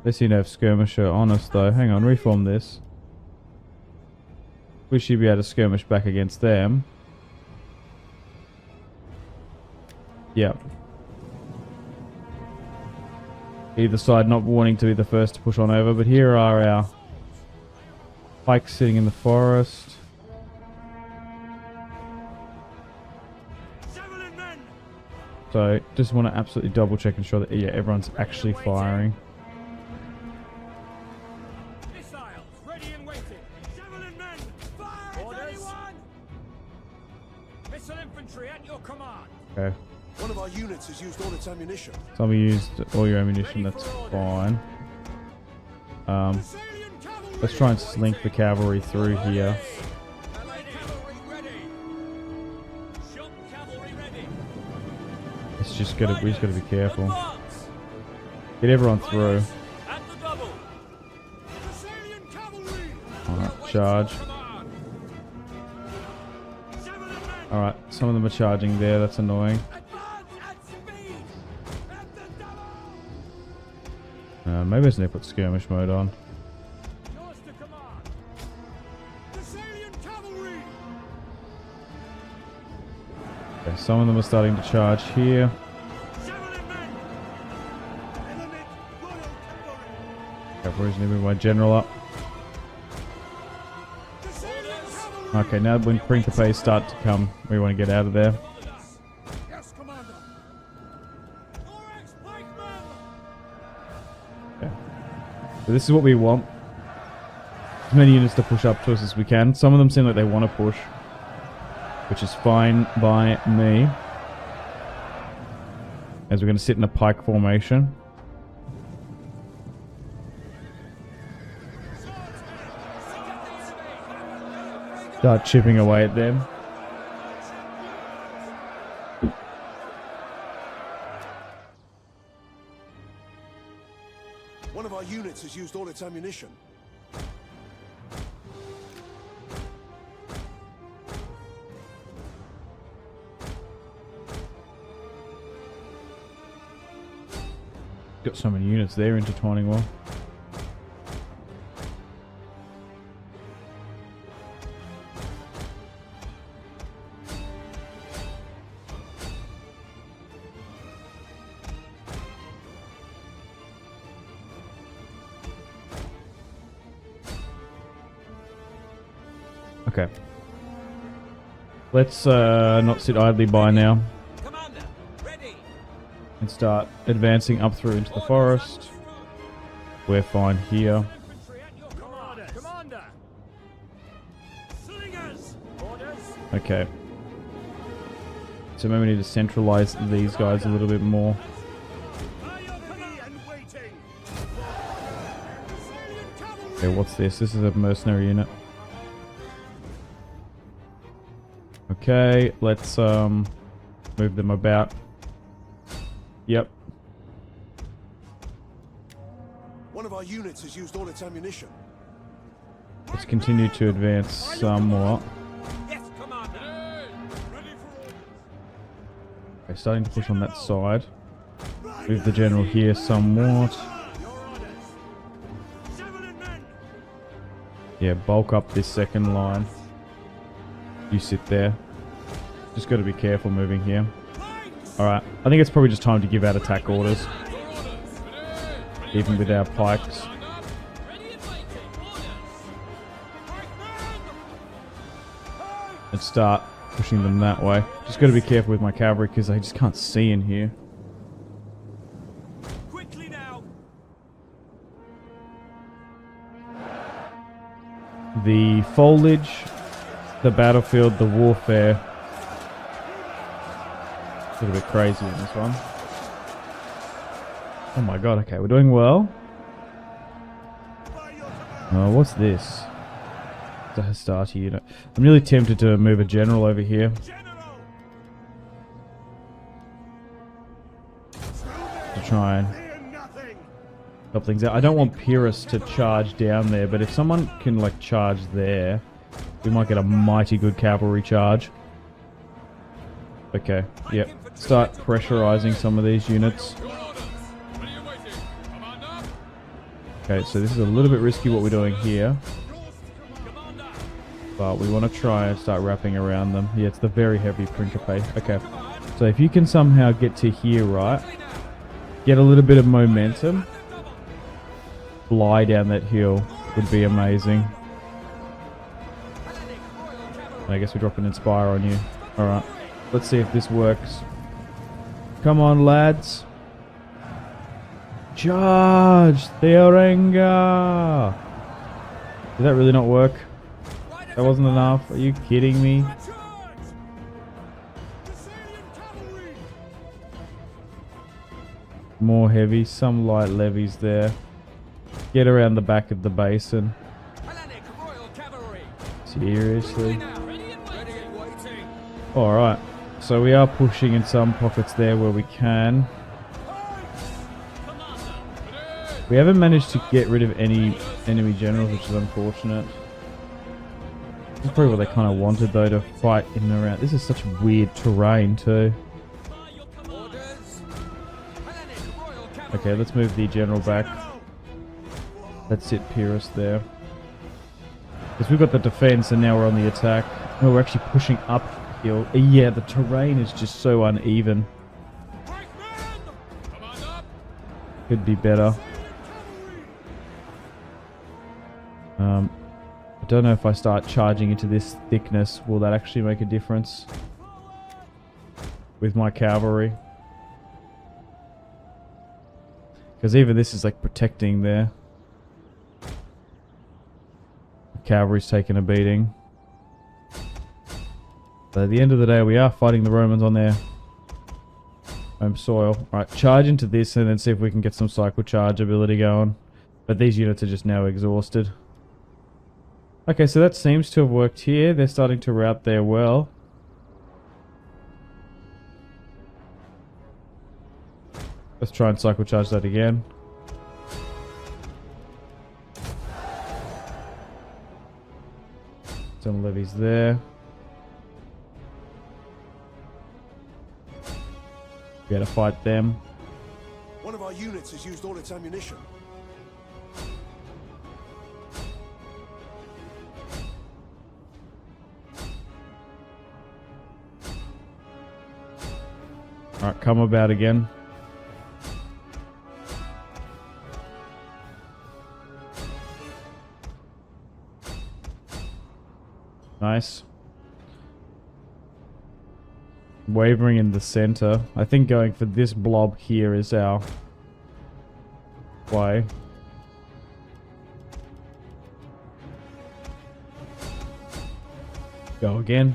They seem to have skirmisher on us though. Hang on, reform this. We should be able to skirmish back against them. Yep. Either side not wanting to be the first to push on over, but here are our pikes sitting in the forest. So just want to absolutely double check and ensure that everyone's actually firing. Missiles ready and waiting. Javelin men, fire! Orders. Missile infantry at your command. Okay. One of our units has used all its ammunition. Some of you used all your ammunition, that's fine. Let's try and slink the cavalry through here. It's just we just gotta be careful. Get everyone through. Alright, charge. Alright, some of them are charging there, that's annoying. Maybe I just need to put skirmish mode on. Okay, some of them are starting to charge here. Cavalry's need to move my general up. Okay, now when Princapays start to come, we want to get out of there. So this is what we want. As many units to push up to us as we can. Some of them seem like they want to push, which is fine by me. As we're going to sit in a pike formation. Start chipping away at them. One of our units has used all its ammunition. Got so many units there intertwining well. Okay. Let's not sit idly by now. Commander, ready. And start advancing up through into the forest. We're fine here. Infantry at your command. Commander. Slingers. Orders. Okay. So maybe we need to centralize these guys a little bit more. Okay, what's this? This is a mercenary unit. Okay, let's move them about. Yep. One of our units has used all its ammunition. Let's continue to advance somewhat. Yes, Commander. Ready for orders. Okay, starting to push on that side. Move the general here somewhat. Your orders. Javelin men. Yeah, bulk up this second line. You sit there. Just got to be careful moving here. Alright, I think it's probably just time to give out attack orders. Even with our pikes. And start pushing them that way. Just got to be careful with my cavalry because I just can't see in here. Quickly now. The foliage, the battlefield, the warfare. A little bit crazy in this one. Oh my god, okay, we're doing well. What's this? The Hastati unit. I'm really tempted to move a general over here. To try and help things out. I don't want Pyrrhus to charge down there, but if someone can like charge there, we might get a mighty good cavalry charge. Okay, yep. Start pressurizing some of these units. Okay, so this is a little bit risky what we're doing here. But we want to try and start wrapping around them. Yeah, it's the very heavy Principe. Okay, so if you can somehow get to here, right? Get a little bit of momentum. Fly down that hill would be amazing. And I guess we drop an Inspire on you. Alright, let's see if this works. Come on, lads. Charge! Theorenga! Did that really not work? That wasn't enough? Are you kidding me? More heavy, some light levies there. Get around the back of the basin. Seriously? Alright, so we are pushing in some pockets there where we can. We haven't managed to get rid of any enemy generals, which is unfortunate. That's probably what they kind of wanted though, to fight in and around. This is such weird terrain too. Okay, let's move the general back. Let's sit Pyrrhus there. Because we've got the defense and now we're on the attack. Oh, we're actually pushing uphill. Yeah, the terrain is just so uneven. Could be better. I don't know if I start charging into this thickness, will that actually make a difference with my cavalry? Because even this is like protecting there. The cavalry's taking a beating. But at the end of the day, we are fighting the Romans on their home soil. Right, charge into this and then see if we can get some cycle charge ability going. But these units are just now exhausted. Okay, so that seems to have worked here. They're starting to rout there well. Let's try and cycle charge that again. Some levies there. We gotta fight them. One of our units has used all its ammunition. Alright, come about again. Nice. Wavering in the center. I think going for this blob here is our way. Go again.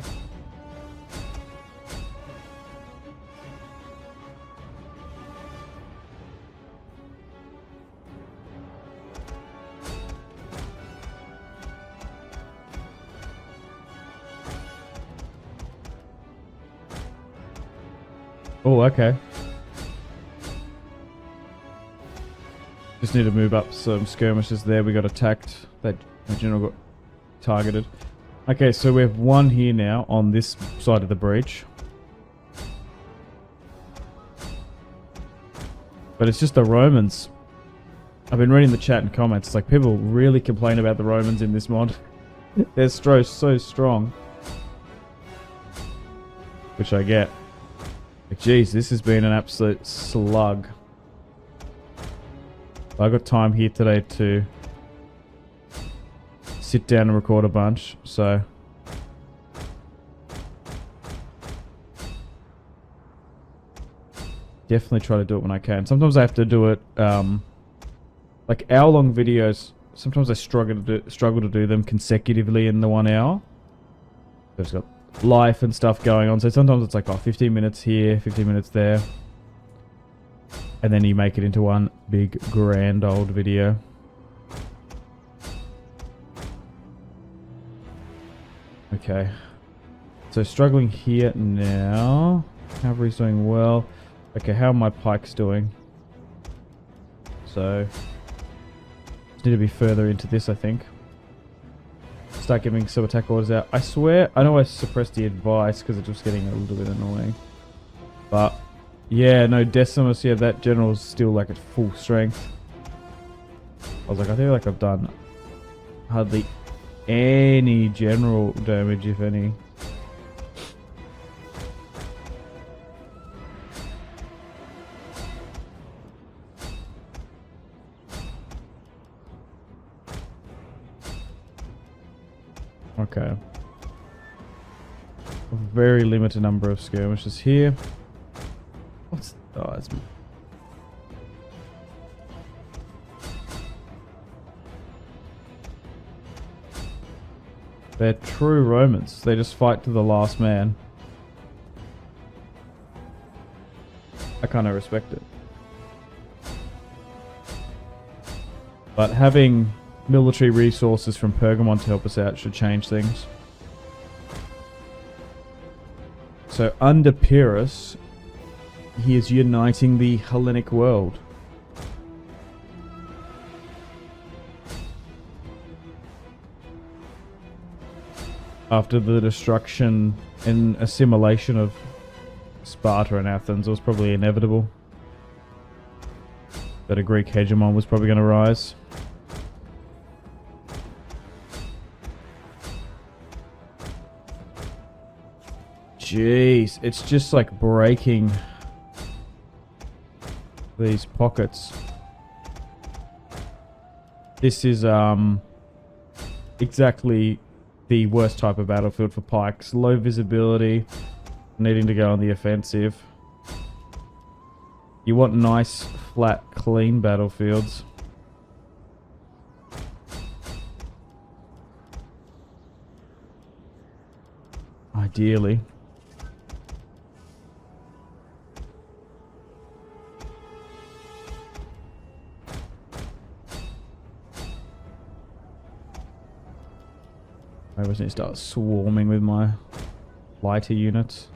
Oh, okay. Just need to move up some skirmishes there. We got attacked. That general got targeted. Okay, so we have one here now on this side of the breach. But it's just the Romans. I've been reading the chat and comments. It's like people really complain about the Romans in this mod. They're so strong. Which I get. Like, geez, this has been an absolute slug. I got time here today to sit down and record a bunch, so definitely try to do it when I can. Sometimes I have to do it like hour-long videos. Sometimes I struggle to do them consecutively in the 1 hour. I've got life and stuff going on, so sometimes it's like 15 minutes here, 15 minutes there, and then you make it into one big grand old video. Okay, so struggling here now. Cavalry's doing well. Okay, how are my pikes doing? So just need to be further into this, I think. Start giving some attack orders out. I swear, I know I suppressed the advice because it was getting a little bit annoying. But yeah, no, Decimus, yeah, that general's still like at full strength. I was like, I feel like I've done hardly any general damage, if any. Okay. A very limited number of skirmishes here. What's... Oh, that's... They're true Romans. They just fight to the last man. I kind of respect it. But having military resources from Pergamon to help us out should change things. So under Pyrrhus, he is uniting the Hellenic world. After the destruction and assimilation of Sparta and Athens, it was probably inevitable that a Greek hegemon was probably going to rise. Jeez, it's just like breaking these pockets. This is exactly the worst type of battlefield for pikes. Low visibility, needing to go on the offensive. You want nice, flat, clean battlefields. Ideally. I always need to start swarming with my lighter units.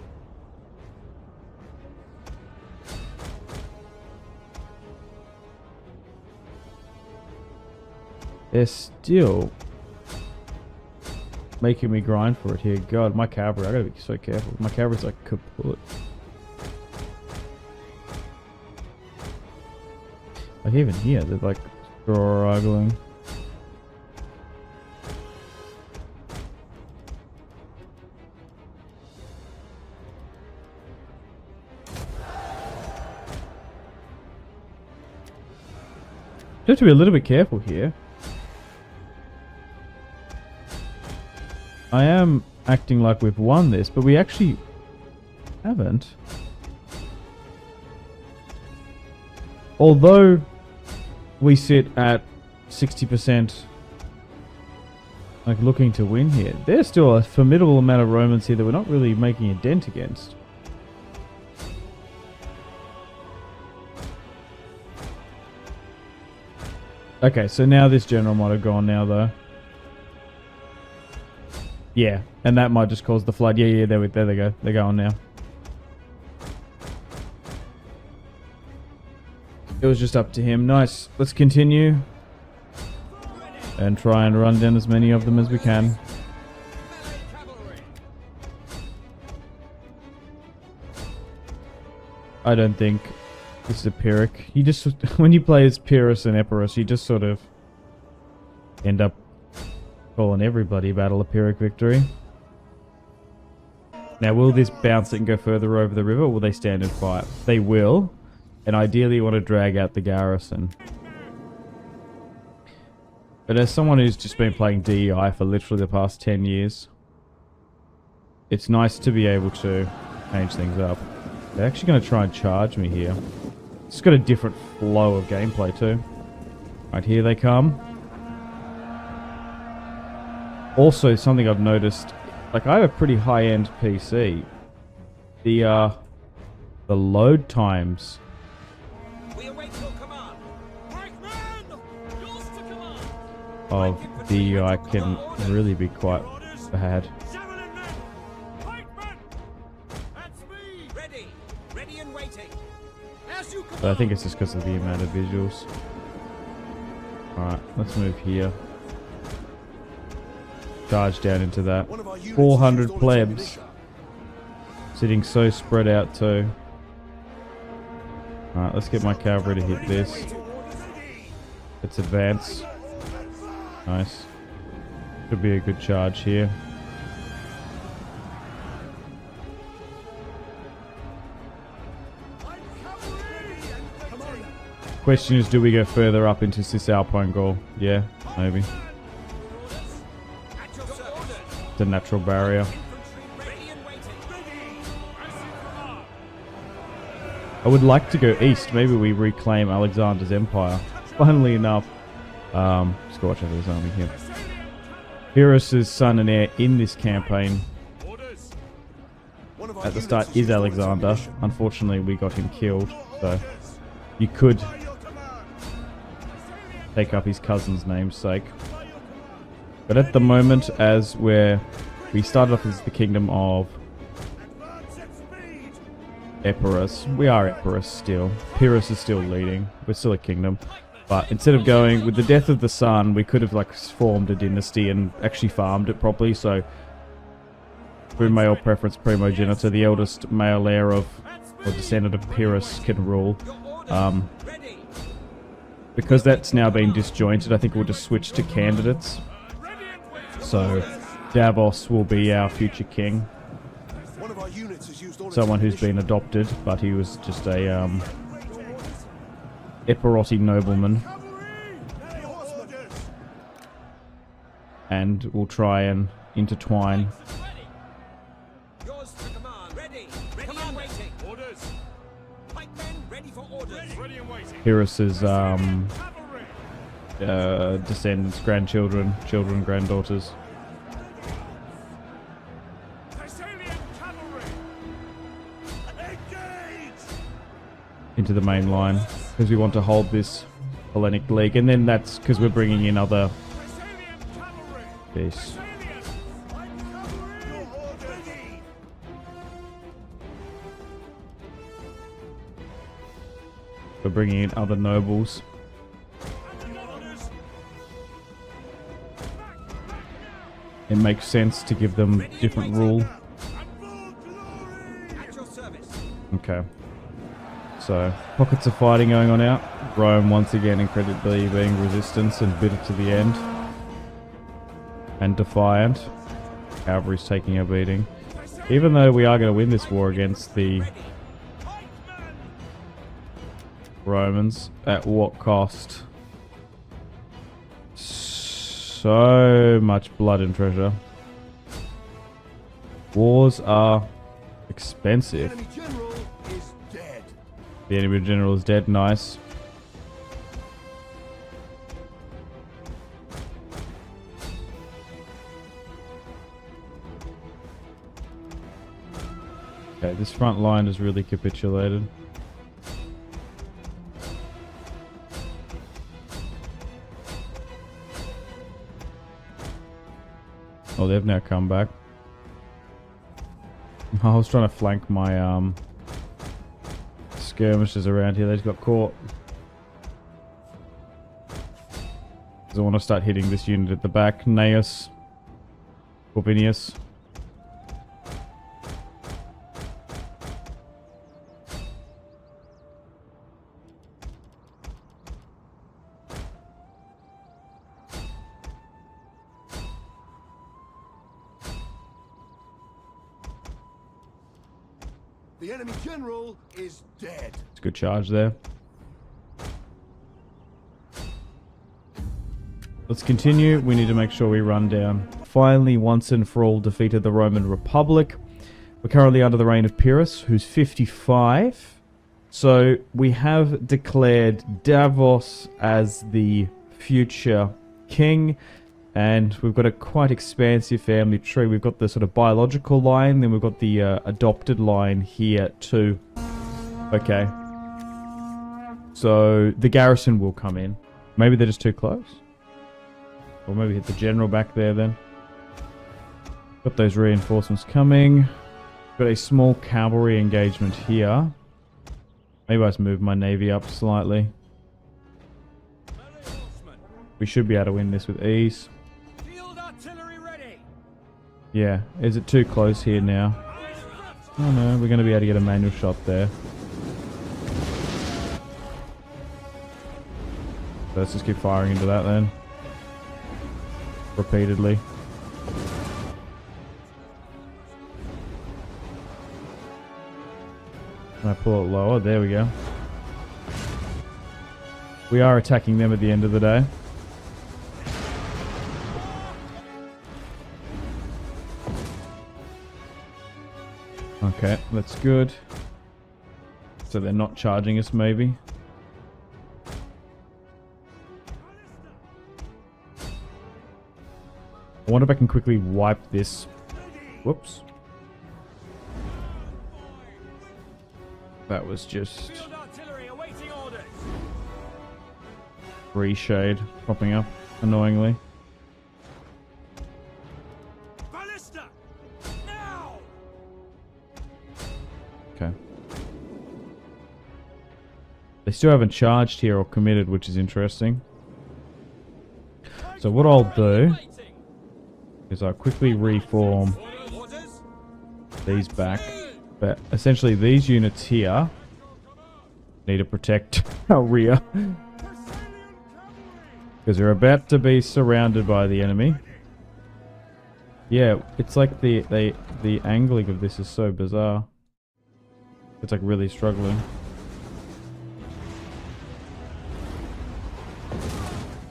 They're still making me grind for it here. God, my cavalry, I gotta be so careful. My cavalry's like kaput. Like even here, they're like struggling. You have to be a little bit careful here. I am acting like we've won this, but we actually haven't. Although we sit at 60%, like looking to win here, there's still a formidable amount of Romans here that we're not really making a dent against. Okay, so now this general might have gone now, though. Yeah, and that might just cause the flood. Yeah, there they go. They're going now. It was just up to him. Nice. Let's continue. And try and run down as many of them as we can. I don't think this is a Pyrrhic. You just, when you play as Pyrrhus and Epirus, you just sort of end up calling everybody battle a Pyrrhic victory. Now, will this bounce it and go further over the river, or will they stand and fight? They will, and ideally you want to drag out the garrison. But as someone who's just been playing DEI for literally the past 10 years, it's nice to be able to change things up. They're actually going to try and charge me here. It's got a different flow of gameplay too. Right, here they come. Also, something I've noticed, like I have a pretty high-end PC. The load times of DEI can really be quite bad. But I think it's just because of the amount of visuals. Alright, let's move here. Charge down into that. 400 plebs. Sitting so spread out too. Alright, let's get my cavalry to hit this. Let's advance. Nice. Could be a good charge here. Question is, do we go further up into Cisalpine Gaul? Yeah, maybe. It's a natural barrier. I would like to go east. Maybe we reclaim Alexander's empire. Funnily enough, let's go watch over this army here. Pyrrhus' son and heir in this campaign at the start is Alexander. Unfortunately, we got him killed, so you could take up his cousin's namesake. But at the moment, as we started off as the kingdom of Epirus. We are Epirus still. Pyrrhus is still leading. We're still a kingdom. But instead of going with the death of the son, we could have like formed a dynasty and actually farmed it properly. So through male preference primogeniture, the eldest male heir of or descendant of Pyrrhus can rule. Because that's now been disjointed, I think we'll just switch to candidates. So Davos will be our future king. Someone who's been adopted, but he was just a Epirotti nobleman. And we'll try and intertwine. Pyrrhus's descendants, grandchildren, children, granddaughters. Into the main line, because we want to hold this Hellenic League, and then that's because we're bringing in other... Yes. We're bringing in other nobles. It makes sense to give them different rule. Okay. So, pockets of fighting going on out. Rome once again incredibly being resistance and bitter to the end. And defiant. Cavalry's taking a beating. Even though we are going to win this war against the Romans, at what cost? So much blood and treasure. Wars are expensive. The enemy general is dead. Nice. Okay, this front line has really capitulated. Oh, they've now come back. I was trying to flank my skirmishers around here. They just got caught. Because I want to start hitting this unit at the back. Gnaeus. Corvinius. The enemy general is dead. It's a good charge there. Let's continue. We need to make sure we run down. Finally, once and for all, defeated the Roman Republic. We're currently under the reign of Pyrrhus, who's 55. So we have declared Davos as the future king. And we've got a quite expansive family tree. We've got the sort of biological line, then we've got the adopted line here too. Okay. So the garrison will come in. Maybe they're just too close. Or maybe hit the general back there then. Got those reinforcements coming. Got a small cavalry engagement here. Maybe I just move my navy up slightly. We should be able to win this with ease. Yeah, is it too close here now? Oh no, we're going to be able to get a manual shot there. Let's just keep firing into that then. Repeatedly. Can I pull it lower? There we go. We are attacking them at the end of the day. Okay, that's good. So they're not charging us, maybe. I wonder if I can quickly wipe this. Whoops. That was just Field artillery awaiting orders. free shade popping up annoyingly. Ballista! Now! Okay. They still haven't charged here or committed, which is interesting. So what I'll do is I'll quickly reform these back. But essentially these units here need to protect our rear. Because they're about to be surrounded by the enemy. Yeah, it's like the angling of this is so bizarre. It's like really struggling.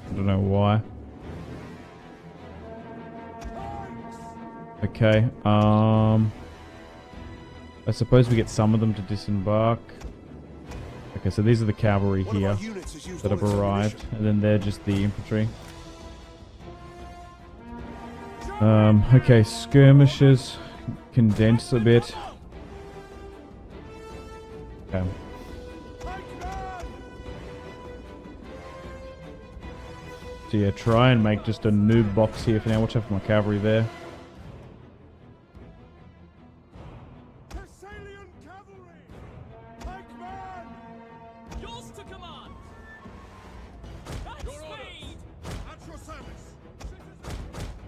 I don't know why. Okay, I suppose we get some of them to disembark. Okay, so these are the cavalry here that have arrived, and then they're just the infantry. Okay, skirmishers condense a bit. Okay. So yeah, try and make just a noob box here for now. Watch out for my cavalry there.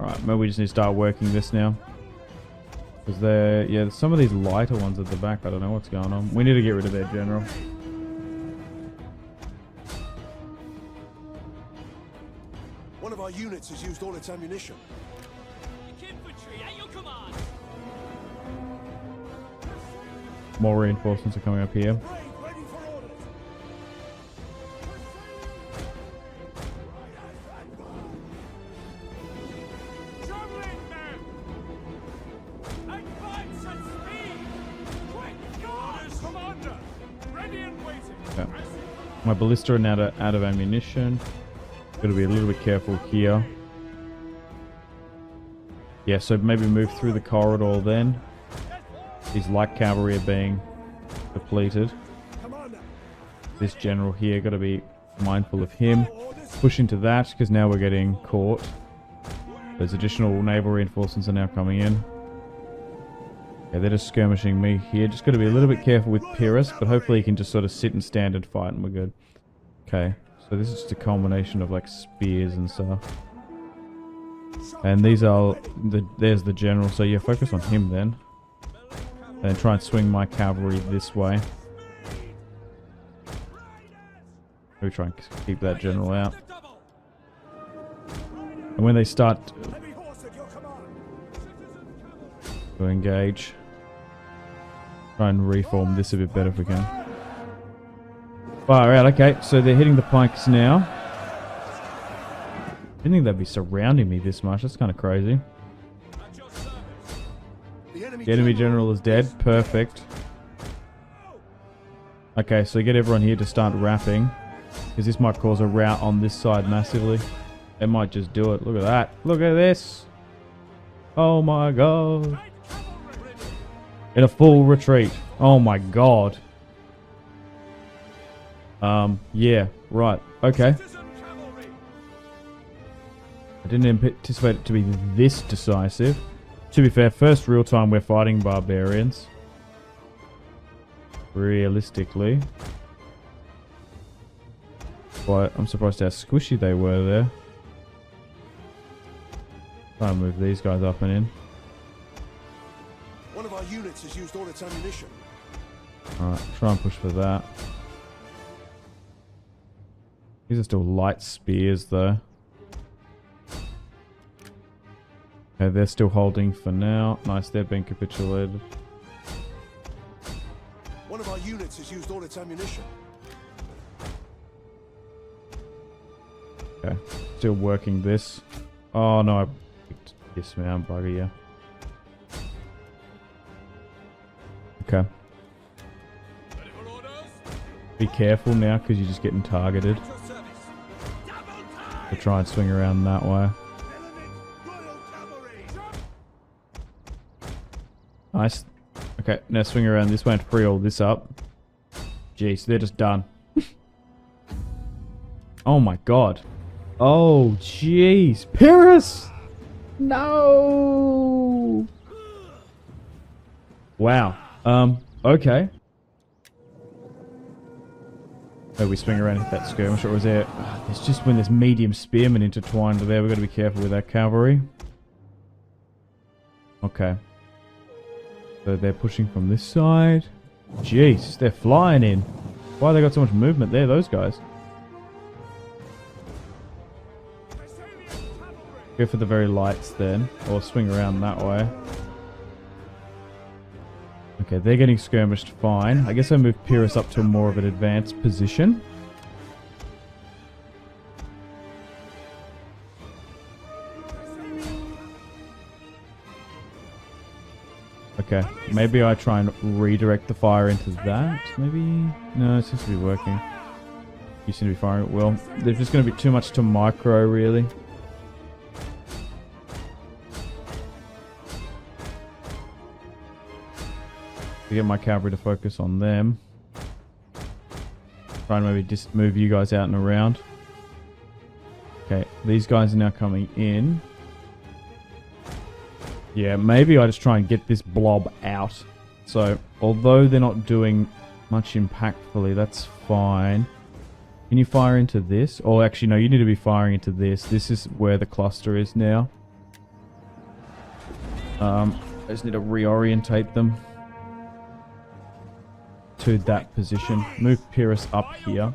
Alright, maybe we just need to start working this now. Because they're, yeah, some of these lighter ones at the back, I don't know what's going on. We need to get rid of their general. One of our units has used all its ammunition. Infantry at your command. More reinforcements are coming up here. Ready for orders. Traveling men! Advance at speed! Quick! Orders, commander! Ready and waiting! Okay. My ballista are now out of ammunition. Gotta be a little bit careful here. Yeah, so maybe move through the corridor then. These light cavalry are being depleted. This general here, gotta be mindful of him. Push into that, because now we're getting caught. Those additional naval reinforcements are now coming in. Yeah, they're just skirmishing me here. Just gotta be a little bit careful with Pyrrhus, but hopefully he can just sort of sit and stand and fight and we're good. Okay, so this is just a culmination of like spears and stuff. And these are, there's the general, so yeah, focus on him then. And try and swing my cavalry this way. Maybe try and keep that general out. And when they start to engage, try and reform this a bit better if we can. Far out, okay, so they're hitting the pikes now. I didn't think they'd be surrounding me this much, that's kind of crazy. The enemy general is dead, perfect. Okay, so get everyone here to start wrapping. Because this might cause a rout on this side massively. It might just do it, look at that. Look at this! Oh my god. In a full retreat. Oh my god. Yeah, right, okay. I didn't anticipate it to be this decisive. To be fair, first real time we're fighting barbarians. Realistically. But I'm surprised how squishy they were there. Try and move these guys up and in. One of our units has used all its ammunition. Alright, try and push for that. These are still light spears, though. Okay, they're still holding for now. Nice, they're being capitulated. One of our units has used all its ammunition. Okay, still working this. Oh no, I picked this man, bugger, yeah. Okay. Be careful now, because you're just getting targeted. So try and swing around that way. Nice. Okay, now swing around this way and free all this up. Jeez, they're just done. Oh my god. Oh, jeez. Pyrrhus! No! Wow. Okay. Oh, we swing around and hit that skirmish, or was there... It's just when there's medium spearmen intertwined there, we've got to be careful with that cavalry. Okay. So they're pushing from this side. Jeez, they're flying in. Why they got so much movement there, those guys? Go for the very lights then, or swing around that way. Okay, they're getting skirmished fine. I guess I move Pyrrhus up to more of an advanced position. Okay, maybe I try and redirect the fire into that. Maybe? No, it seems to be working. You seem to be firing it well. There's just going to be too much to micro, really. To get my cavalry to focus on them. Try and maybe just move you guys out and around. Okay, these guys are now coming in. Yeah, maybe I just try and get this blob out. So, although they're not doing much impactfully, that's fine. Can you fire into this? Oh, actually, no, you need to be firing into this. This is where the cluster is now. I just need to reorientate them to that position. Move Pyrrhus up here.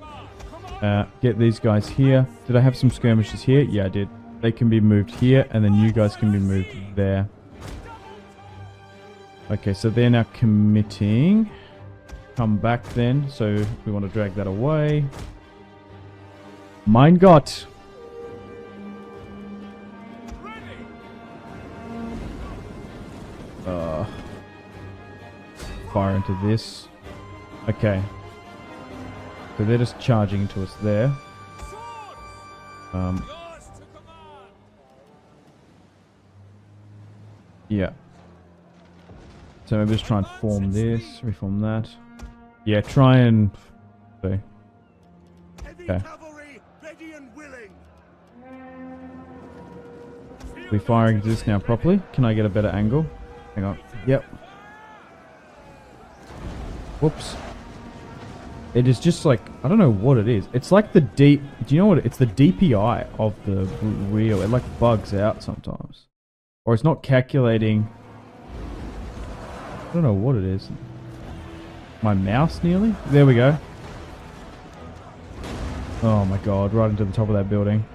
Get these guys here. Did I have some skirmishes here? Yeah, I did. They can be moved here, and then you guys can be moved there. Okay, so they're now committing. Come back then. So we want to drag that away. Mein Gott. Fire into this. Okay. So they're just charging into us there. Yeah. So maybe just try and form this, reform that. Yeah, try and... Okay. We're firing this now properly. Can I get a better angle? Hang on. Yep. Whoops. It is just like... I don't know what it is. It's like the deep... Do you know what? It's the DPI of the wheel. It like bugs out sometimes. Or it's not calculating... I don't know what it is. My mouse nearly? There we go. Oh my god, right into the top of that building.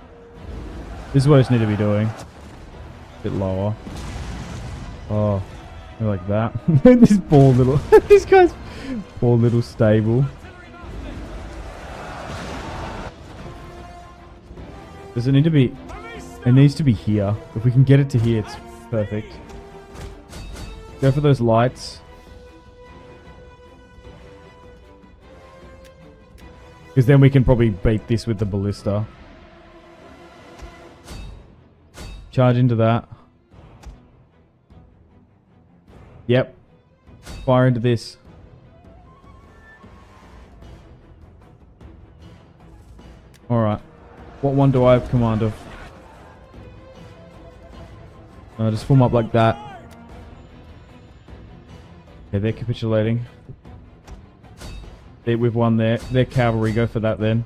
This is what I just need to be doing. A bit lower. Oh, like that. This poor little... this guy's poor little stable. Does it need to be... It needs to be here. If we can get it to here, it's perfect. Go for those lights. Because then we can probably beat this with the ballista. Charge into that. Yep. Fire into this. Alright. What one do I have command of? Just form up like that. Okay, they're capitulating. We've won there. Their cavalry, go for that then.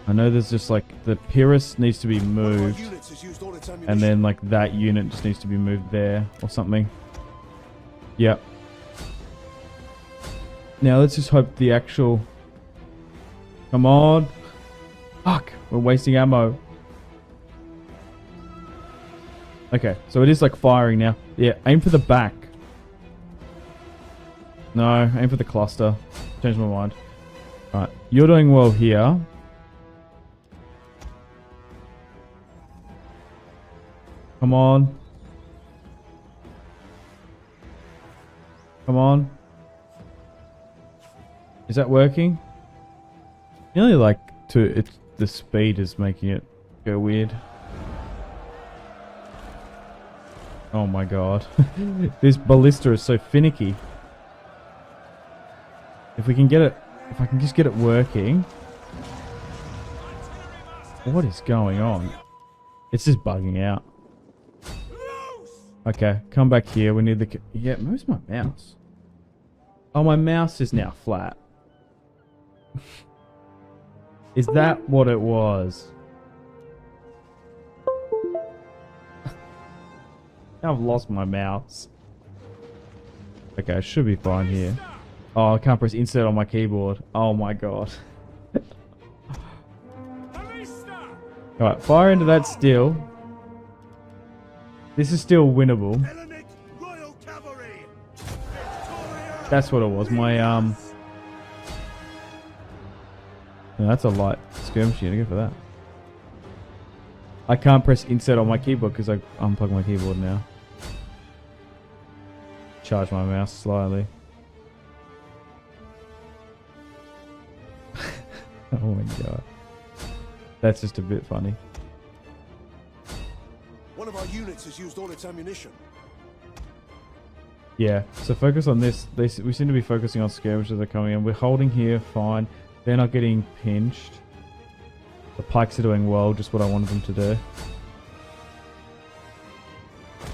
I know there's just like the Pyrrhus needs to be moved. And then like that unit just needs to be moved there or something. Yep. Now let's just hope the actual... Come on. Fuck. We're wasting ammo. Okay, so it is like firing now. Yeah, aim for the back. No, aim for the cluster. Changed my mind. Alright, you're doing well here. Come on. Come on. Is that working? Nearly like the speed is making it go weird. Oh my god. This ballista is so finicky. If we can get it, if I can just get it working. What is going on? It's just bugging out. Okay, come back here. We need the... Yeah, where's my mouse? Oh, my mouse is now flat. Is that what it was? I've lost my mouse. Okay, I should be fine here. Oh, I can't press insert on my keyboard. Oh my god. Alright, fire into that still. This is still winnable. That's what it was. My no, that's a light skirmish unit. Go for that. I can't press insert on my keyboard because I unplugged my keyboard now. Charge my mouse slightly. Oh my god. That's just a bit funny. One of our units has used all its ammunition. Yeah, so focus on this. We seem to be focusing on skirmishes that are coming in. We're holding here, fine. They're not getting pinched. The pikes are doing well, just what I wanted them to do.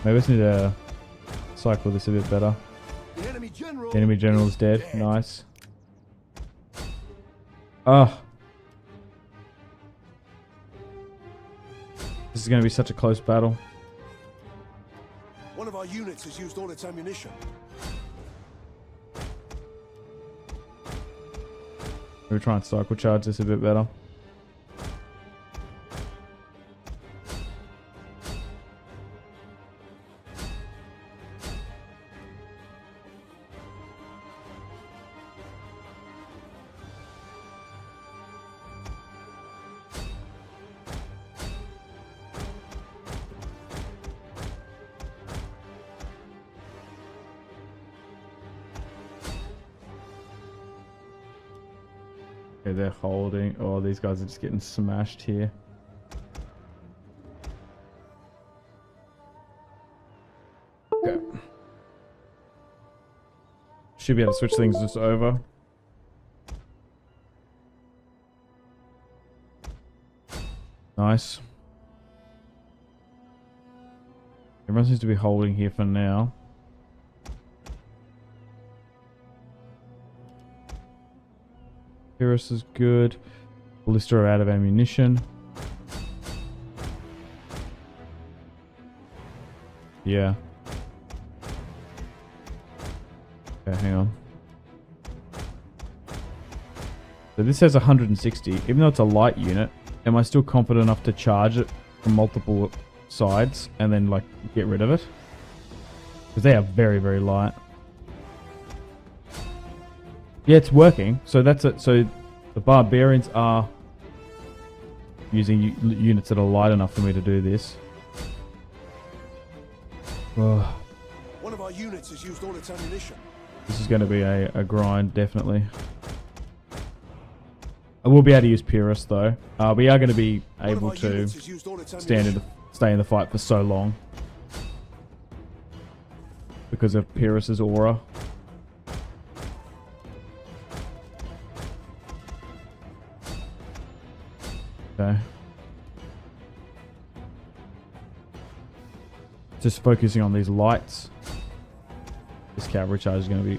Maybe I just need to cycle this a bit better. The enemy general is dead. Nice. Oh. This is going to be such a close battle. One of our units has used all its ammunition. We'll try and cycle charge this a bit better. Okay, they're holding. Oh, these guys are just getting smashed here. Okay. Should be able to switch things just over. Nice. Everyone seems to be holding here for now. Pyrrhus is good. Ballista are out of ammunition. Yeah. Okay, hang on. So this says 160. Even though it's a light unit, am I still confident enough to charge it from multiple sides and then like get rid of it? Because they are very, very light. Yeah, it's working. So that's it. So the barbarians are using units that are light enough for me to do this. Oh. One of our units has used all its ammunition. This is going to be a grind, definitely. I will be able to use Pyrrhus though. We are going to be able to stay in the fight for so long because of Pyrrhus's aura. Okay. Just focusing on these lights. This cavalry charge is going to be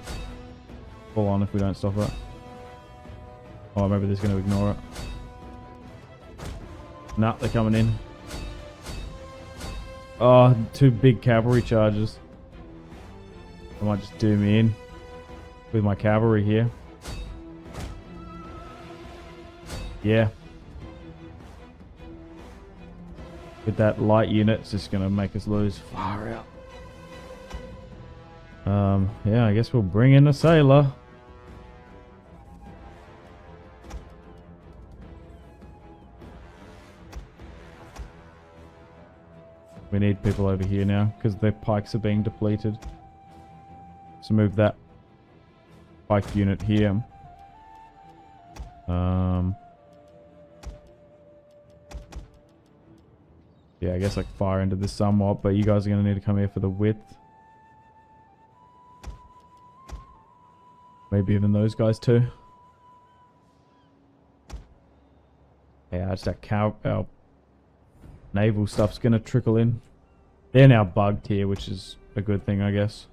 full on if we don't stop it. Oh, maybe they're going to ignore it. Nah, they're coming in. Oh, two big cavalry charges. I might just do me in with my cavalry here. Yeah. With that light unit, it's just going to make us lose. Far out. Yeah, I guess we'll bring in a sailor. We need people over here now because their pikes are being depleted. So move that pike unit here. Yeah, I guess like fire into this somewhat, but you guys are going to need to come here for the width. Maybe even those guys too. Yeah, just our naval stuff's going to trickle in. They're now bugged here, which is a good thing, I guess.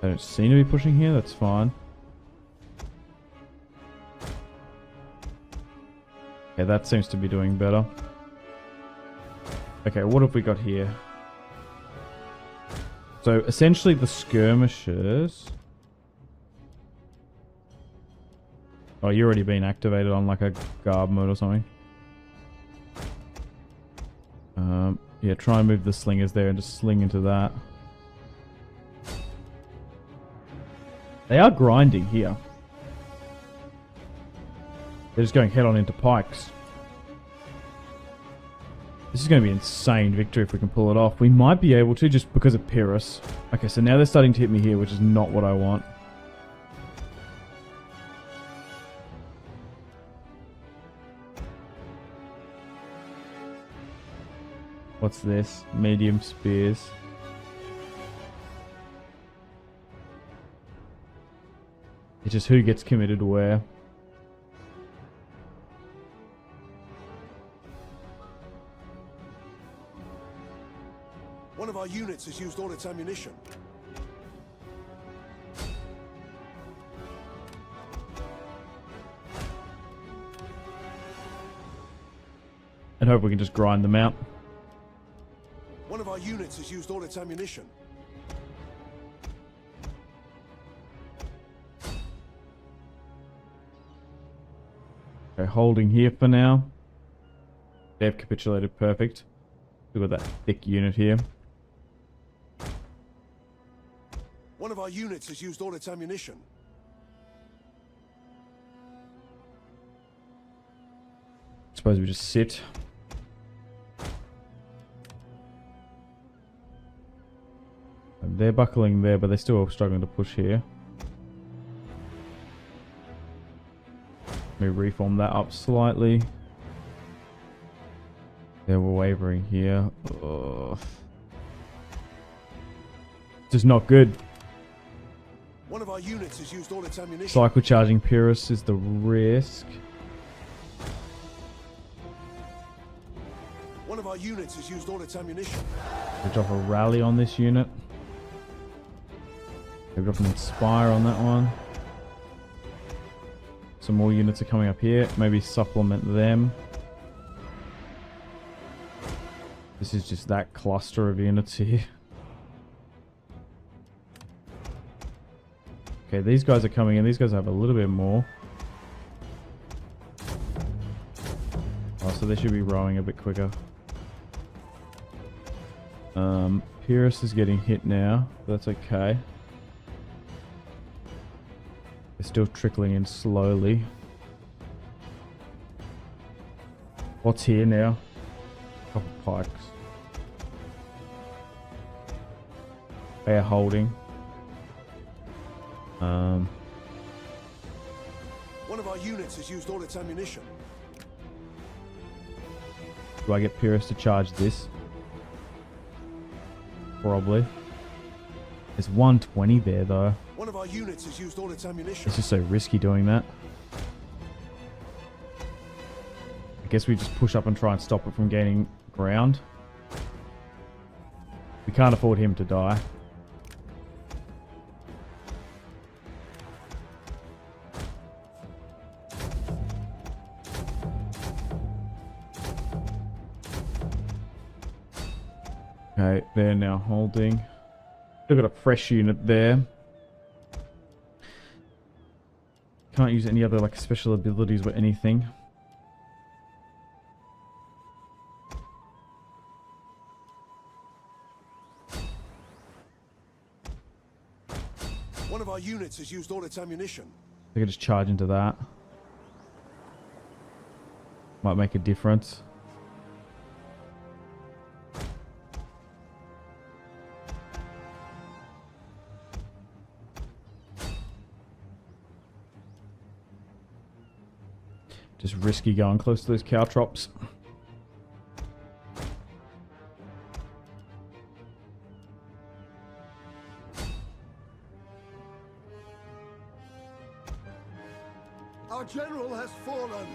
I don't seem to be pushing here, that's fine. Okay, that seems to be doing better. Okay, what have we got here? So, essentially the skirmishers... Oh, you're already been activated on like a guard mode or something. Yeah, try and move the slingers there and just sling into that. They are grinding here. They're just going head on into pikes. This is going to be an insane victory if we can pull it off. We might be able to just because of Pyrrhus. Okay, so now they're starting to hit me here, which is not what I want. What's this? Medium spears. It's just who gets committed where. One of our units has used all its ammunition. And hope we can just grind them out. One of our units has used all its ammunition. Okay, holding here for now. They've capitulated, perfect. We've got that thick unit here. One of our units has used all its ammunition. Suppose we just sit. And they're buckling there, but they're still struggling to push here. Let me reform that up slightly. They were wavering here. Ugh. This is not good. One of our units has used all its ammunition. Cycle charging Pyrrhus is the risk. One of our units has used all its ammunition. We drop a rally on this unit. We drop an inspire on that one. Some more units are coming up here. Maybe supplement them. This is just that cluster of units here. Okay, these guys are coming in. These guys have a little bit more. Oh, so they should be rowing a bit quicker. Pyrrhus is getting hit now. But that's okay. They're still trickling in slowly. What's here now? A couple pikes. They are holding. One of our units has used all its ammunition. Do I get Pyrrhus to charge this? Probably. There's 120 there though. One of our units has used all its ammunition. It's just so risky doing that. I guess we just push up and try and stop it from gaining ground. We can't afford him to die. Okay, they're now holding. They've got a fresh unit there. Can't use any other like special abilities or anything. One of our units has used all its ammunition. They can just charge into that. Might make a difference. Just risky going close to those caltrops. Our general has fallen.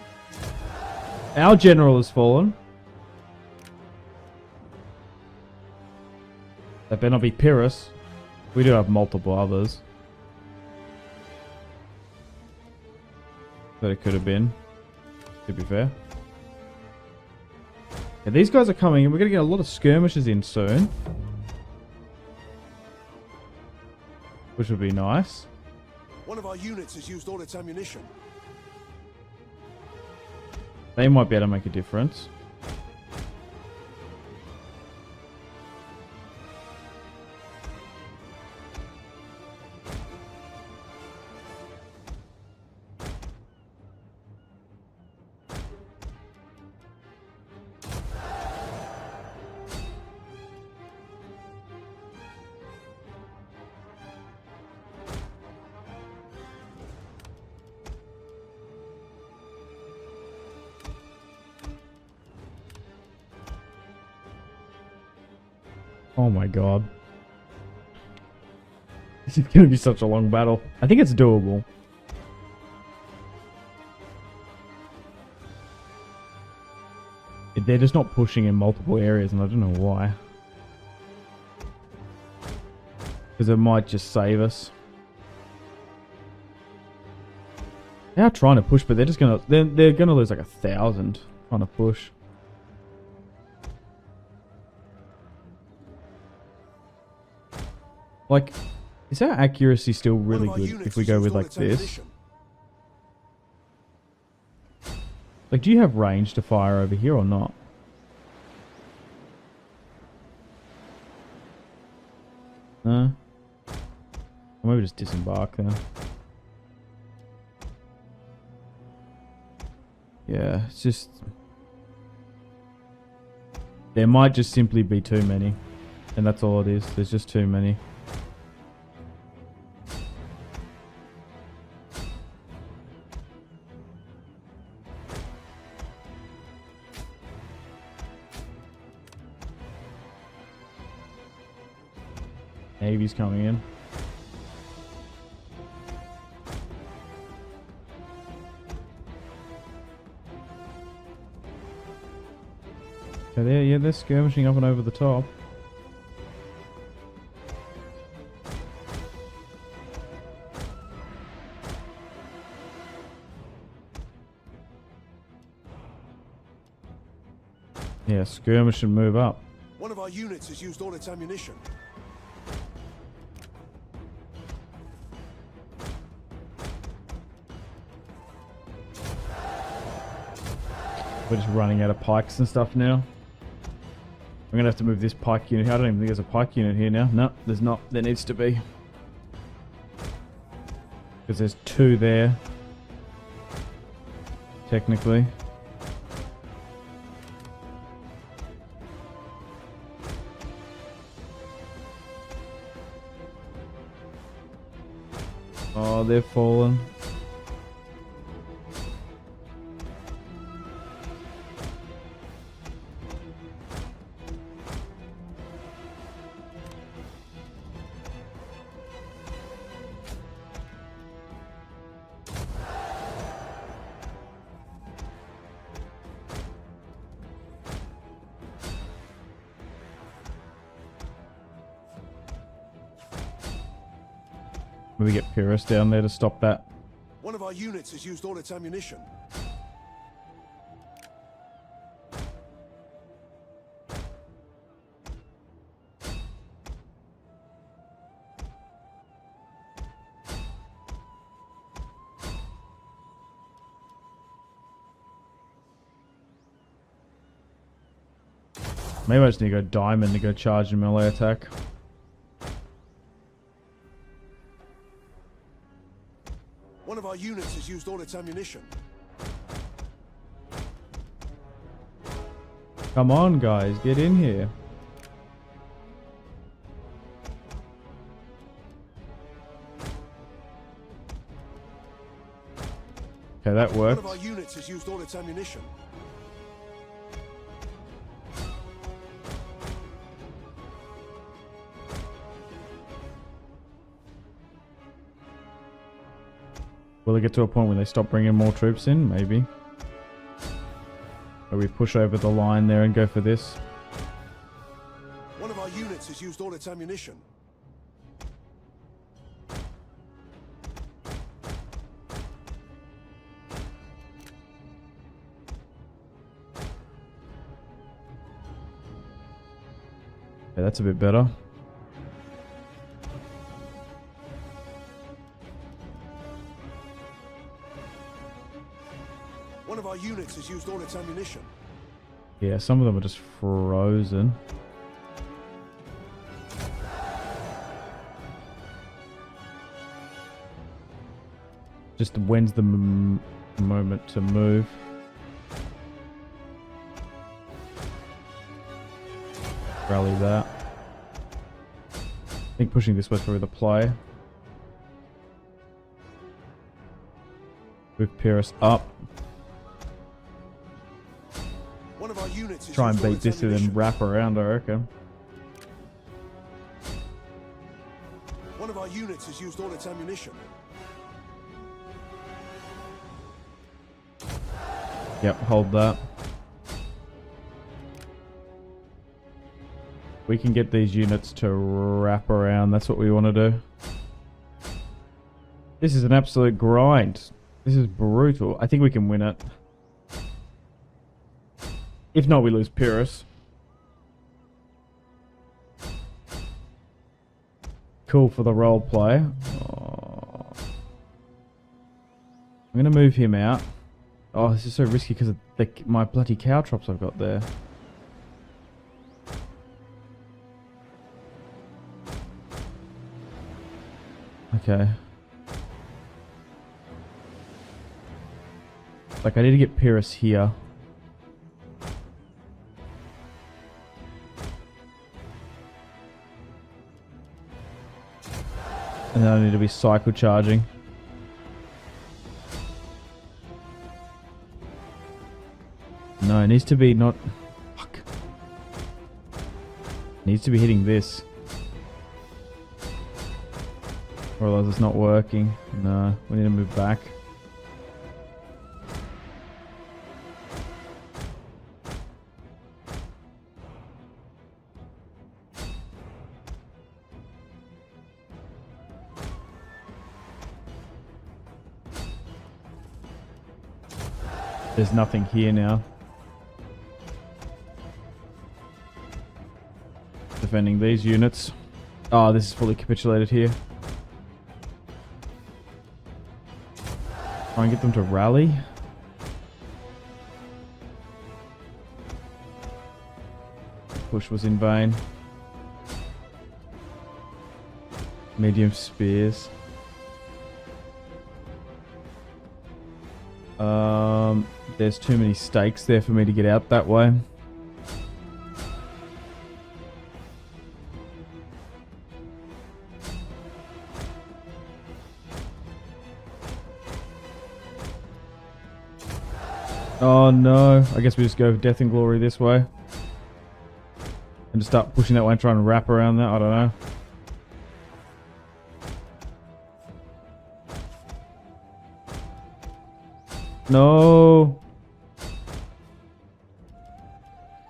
Our general has fallen. That better not be Pyrrhus. We do have multiple others. That it could have been. To be fair. Yeah, these guys are coming and we're going to get a lot of skirmishes in soon. Which would be nice. One of our units has used all its ammunition. They might be able to make a difference. Oh my god. This is going to be such a long battle. I think it's doable. They're just not pushing in multiple areas and I don't know why. Because it might just save us. They are trying to push, but they're just going to... They're going to lose like 1,000 trying to push. Like, is our accuracy still really good if we go with like this? Like, do you have range to fire over here or not? No? Or maybe just disembark then. Yeah, it's just... There might just simply be too many. And that's all it is. There's just too many. Navy's coming in. Okay, they're skirmishing up and over the top. Yeah, skirmish and move up. One of our units has used all its ammunition. We're just running out of pikes and stuff now. I'm gonna have to move this pike unit. I don't even think there's a pike unit here now. No, there's not. There needs to be. Because there's 2 there. Technically. Oh, they're fallen. We get Pyrrhus down there to stop that. One of our units has used all its ammunition. Maybe I just need to go diamond to go charge a melee attack. One of our units has used all its ammunition. Come on, guys, get in here. Okay, that One worked. of our units has used all its ammunition. Will it get to a point where they stop bringing more troops in? Maybe. Or we push over the line there and go for this. One of our units has used all its ammunition. Yeah, that's a bit better. One of our units has used all its ammunition. Yeah, some of them are just frozen. Just when's the moment to move? Rally that. I think pushing this was probably the play. Move Pyrrhus up. One of our units has Try and used all beat its this and then ammunition. wrap around, I reckon. One of our units has used all its ammunition. Yep, hold that. We can get these units to wrap around. That's what we want to do. This is an absolute grind. This is brutal. I think we can win it. If not, we lose Pyrrhus. Cool for the role play. Oh. I'm going to move him out. Oh, this is so risky because of my bloody caltrops I've got there. Okay. Like, I need to get Pyrrhus here. And then I need to be cycle charging. No, it needs to be not... Fuck. It needs to be hitting this. Or otherwise it's not working. No, we need to move back. There's nothing here now. Defending these units. Oh, this is fully capitulated here. Try and get them to rally. Push was in vain. Medium spears. There's too many stakes there for me to get out that way. Oh no, I guess we just go Death and Glory this way. And just start pushing that way and try and wrap around that, I don't know. No.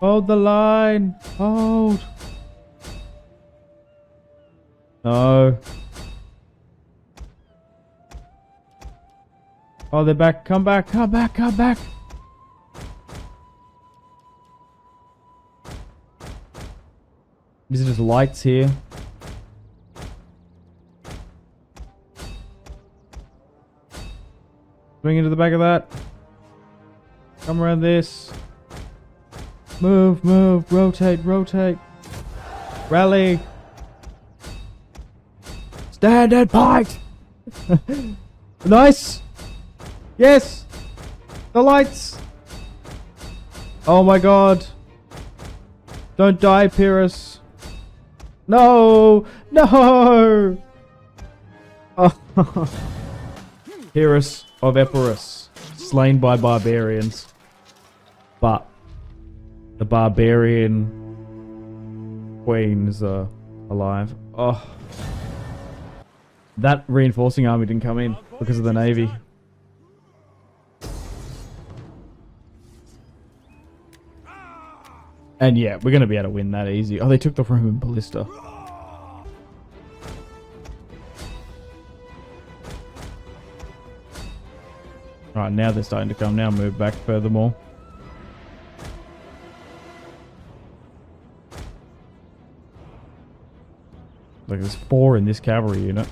Hold the line. Hold. No. Oh, they're back. Come back, come back, come back. Is it just lights here? Swing into the back of that. Come around this. Move, move, rotate, rotate. Rally. Stand and fight. Nice. Yes. The lights. Oh my god. Don't die, Pyrrhus. No. No. Oh. Pyrrhus of Epirus, slain by barbarians. But the barbarian queen is alive. Oh. That reinforcing army didn't come in because of the navy. And yeah, we're going to be able to win that easy. Oh, they took the Roman ballista. Right, now they're starting to come. Now move back furthermore. Like there's 4 in this cavalry unit.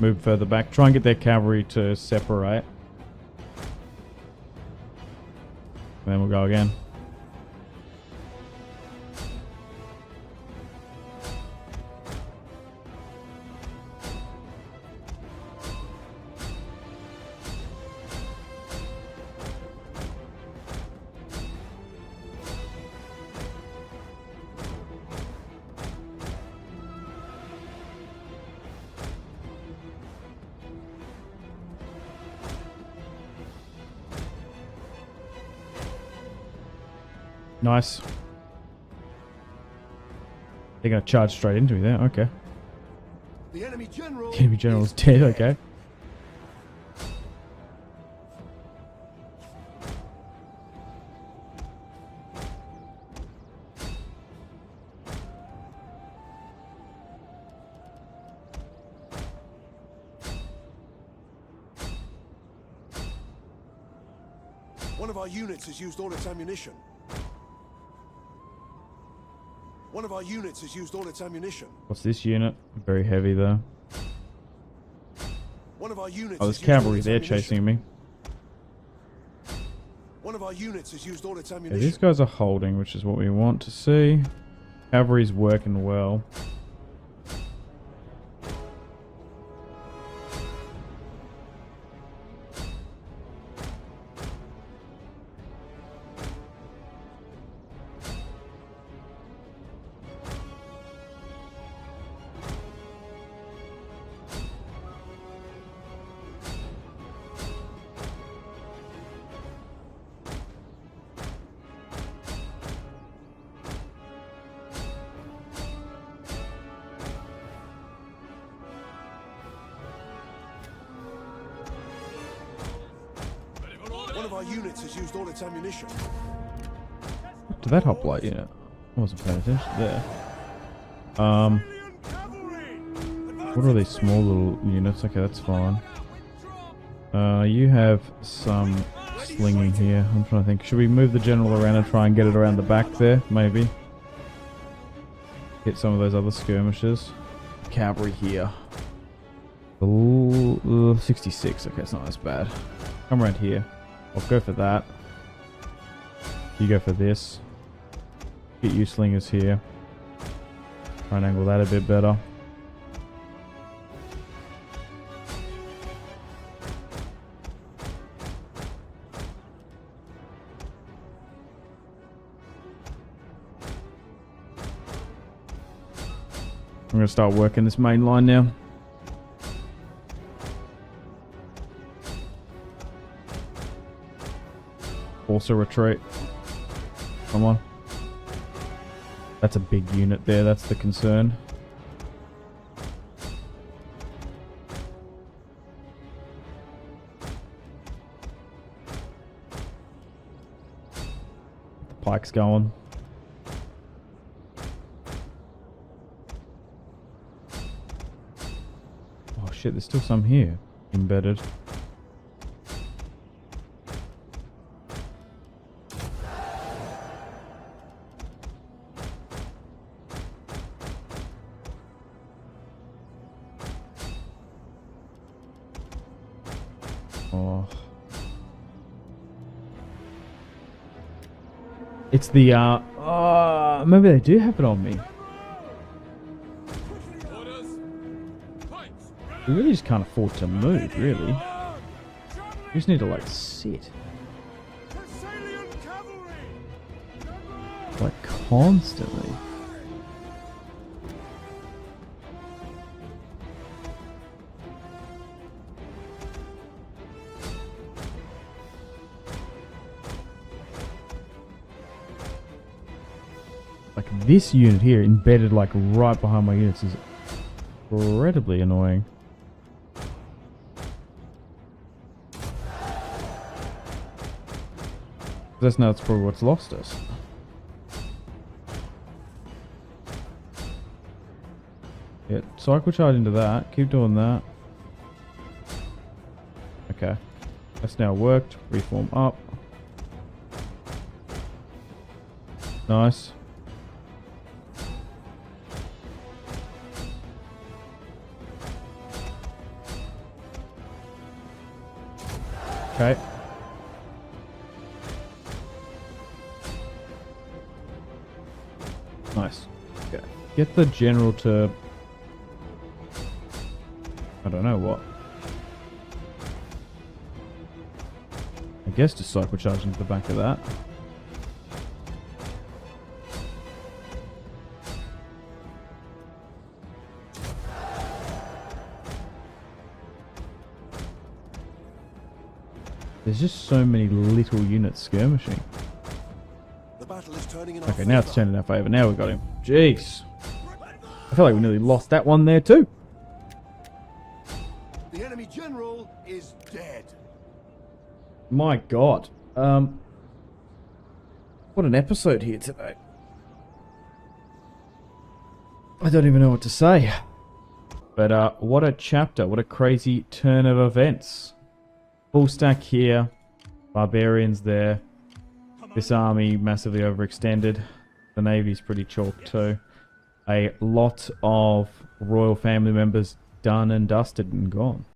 Move further back. Try and get their cavalry to separate. And then we'll go again. Nice. They're gonna charge straight into me there. Okay. The enemy general. The enemy general's dead. Okay. One of our units has used all its ammunition. One of our units has used all its ammunition. What's this unit? Very heavy though. One of our units. Oh, there's cavalry there chasing me. One of our units has used all its Yeah, ammunition. these guys are holding, which is what we want to see. Cavalry's working well. One of our units has used all its ammunition. To that hoplite unit. I wasn't paying attention there. What are these small little units? Okay, that's fine. You have some slinging here. I'm trying to think. Should we move the general around and try and get it around the back there? Maybe. Hit some of those other skirmishers. Cavalry here. Ooh, 66. Okay, it's not as bad. Come around here. I'll go for that. You go for this. Get you slingers here. Try and angle that a bit better. I'm going to start working this main line now. Also retreat. Come on. That's a big unit there, that's the concern. pikes going. Oh shit, there's still some here. Embedded. Oh. It's the, maybe they do have it on me. Orders. Points. We really just can't afford to move, really. We just need to, like, sit. Thessalian cavalry. Like, constantly. Like, this unit here, embedded, like, right behind my units, is incredibly annoying. That's probably what's lost us. Yeah, cycle charge into that. Keep doing that. Okay. That's now worked. Reform up. Nice. Okay. Nice. Okay. Get the general to... I don't know what. I guess just cycle charge into the back of that. There's just so many little units skirmishing. The battle is turning in our Okay, now it's favor. turning in our favour. Now we got him. Jeez. I feel like we nearly lost that one there too. The enemy general is dead. My god. What an episode here today. I don't even know what to say. But what a chapter. What a crazy turn of events. Full stack here. Barbarians there. This army massively overextended. The navy's pretty chalk too. A lot of royal family members done and dusted and gone.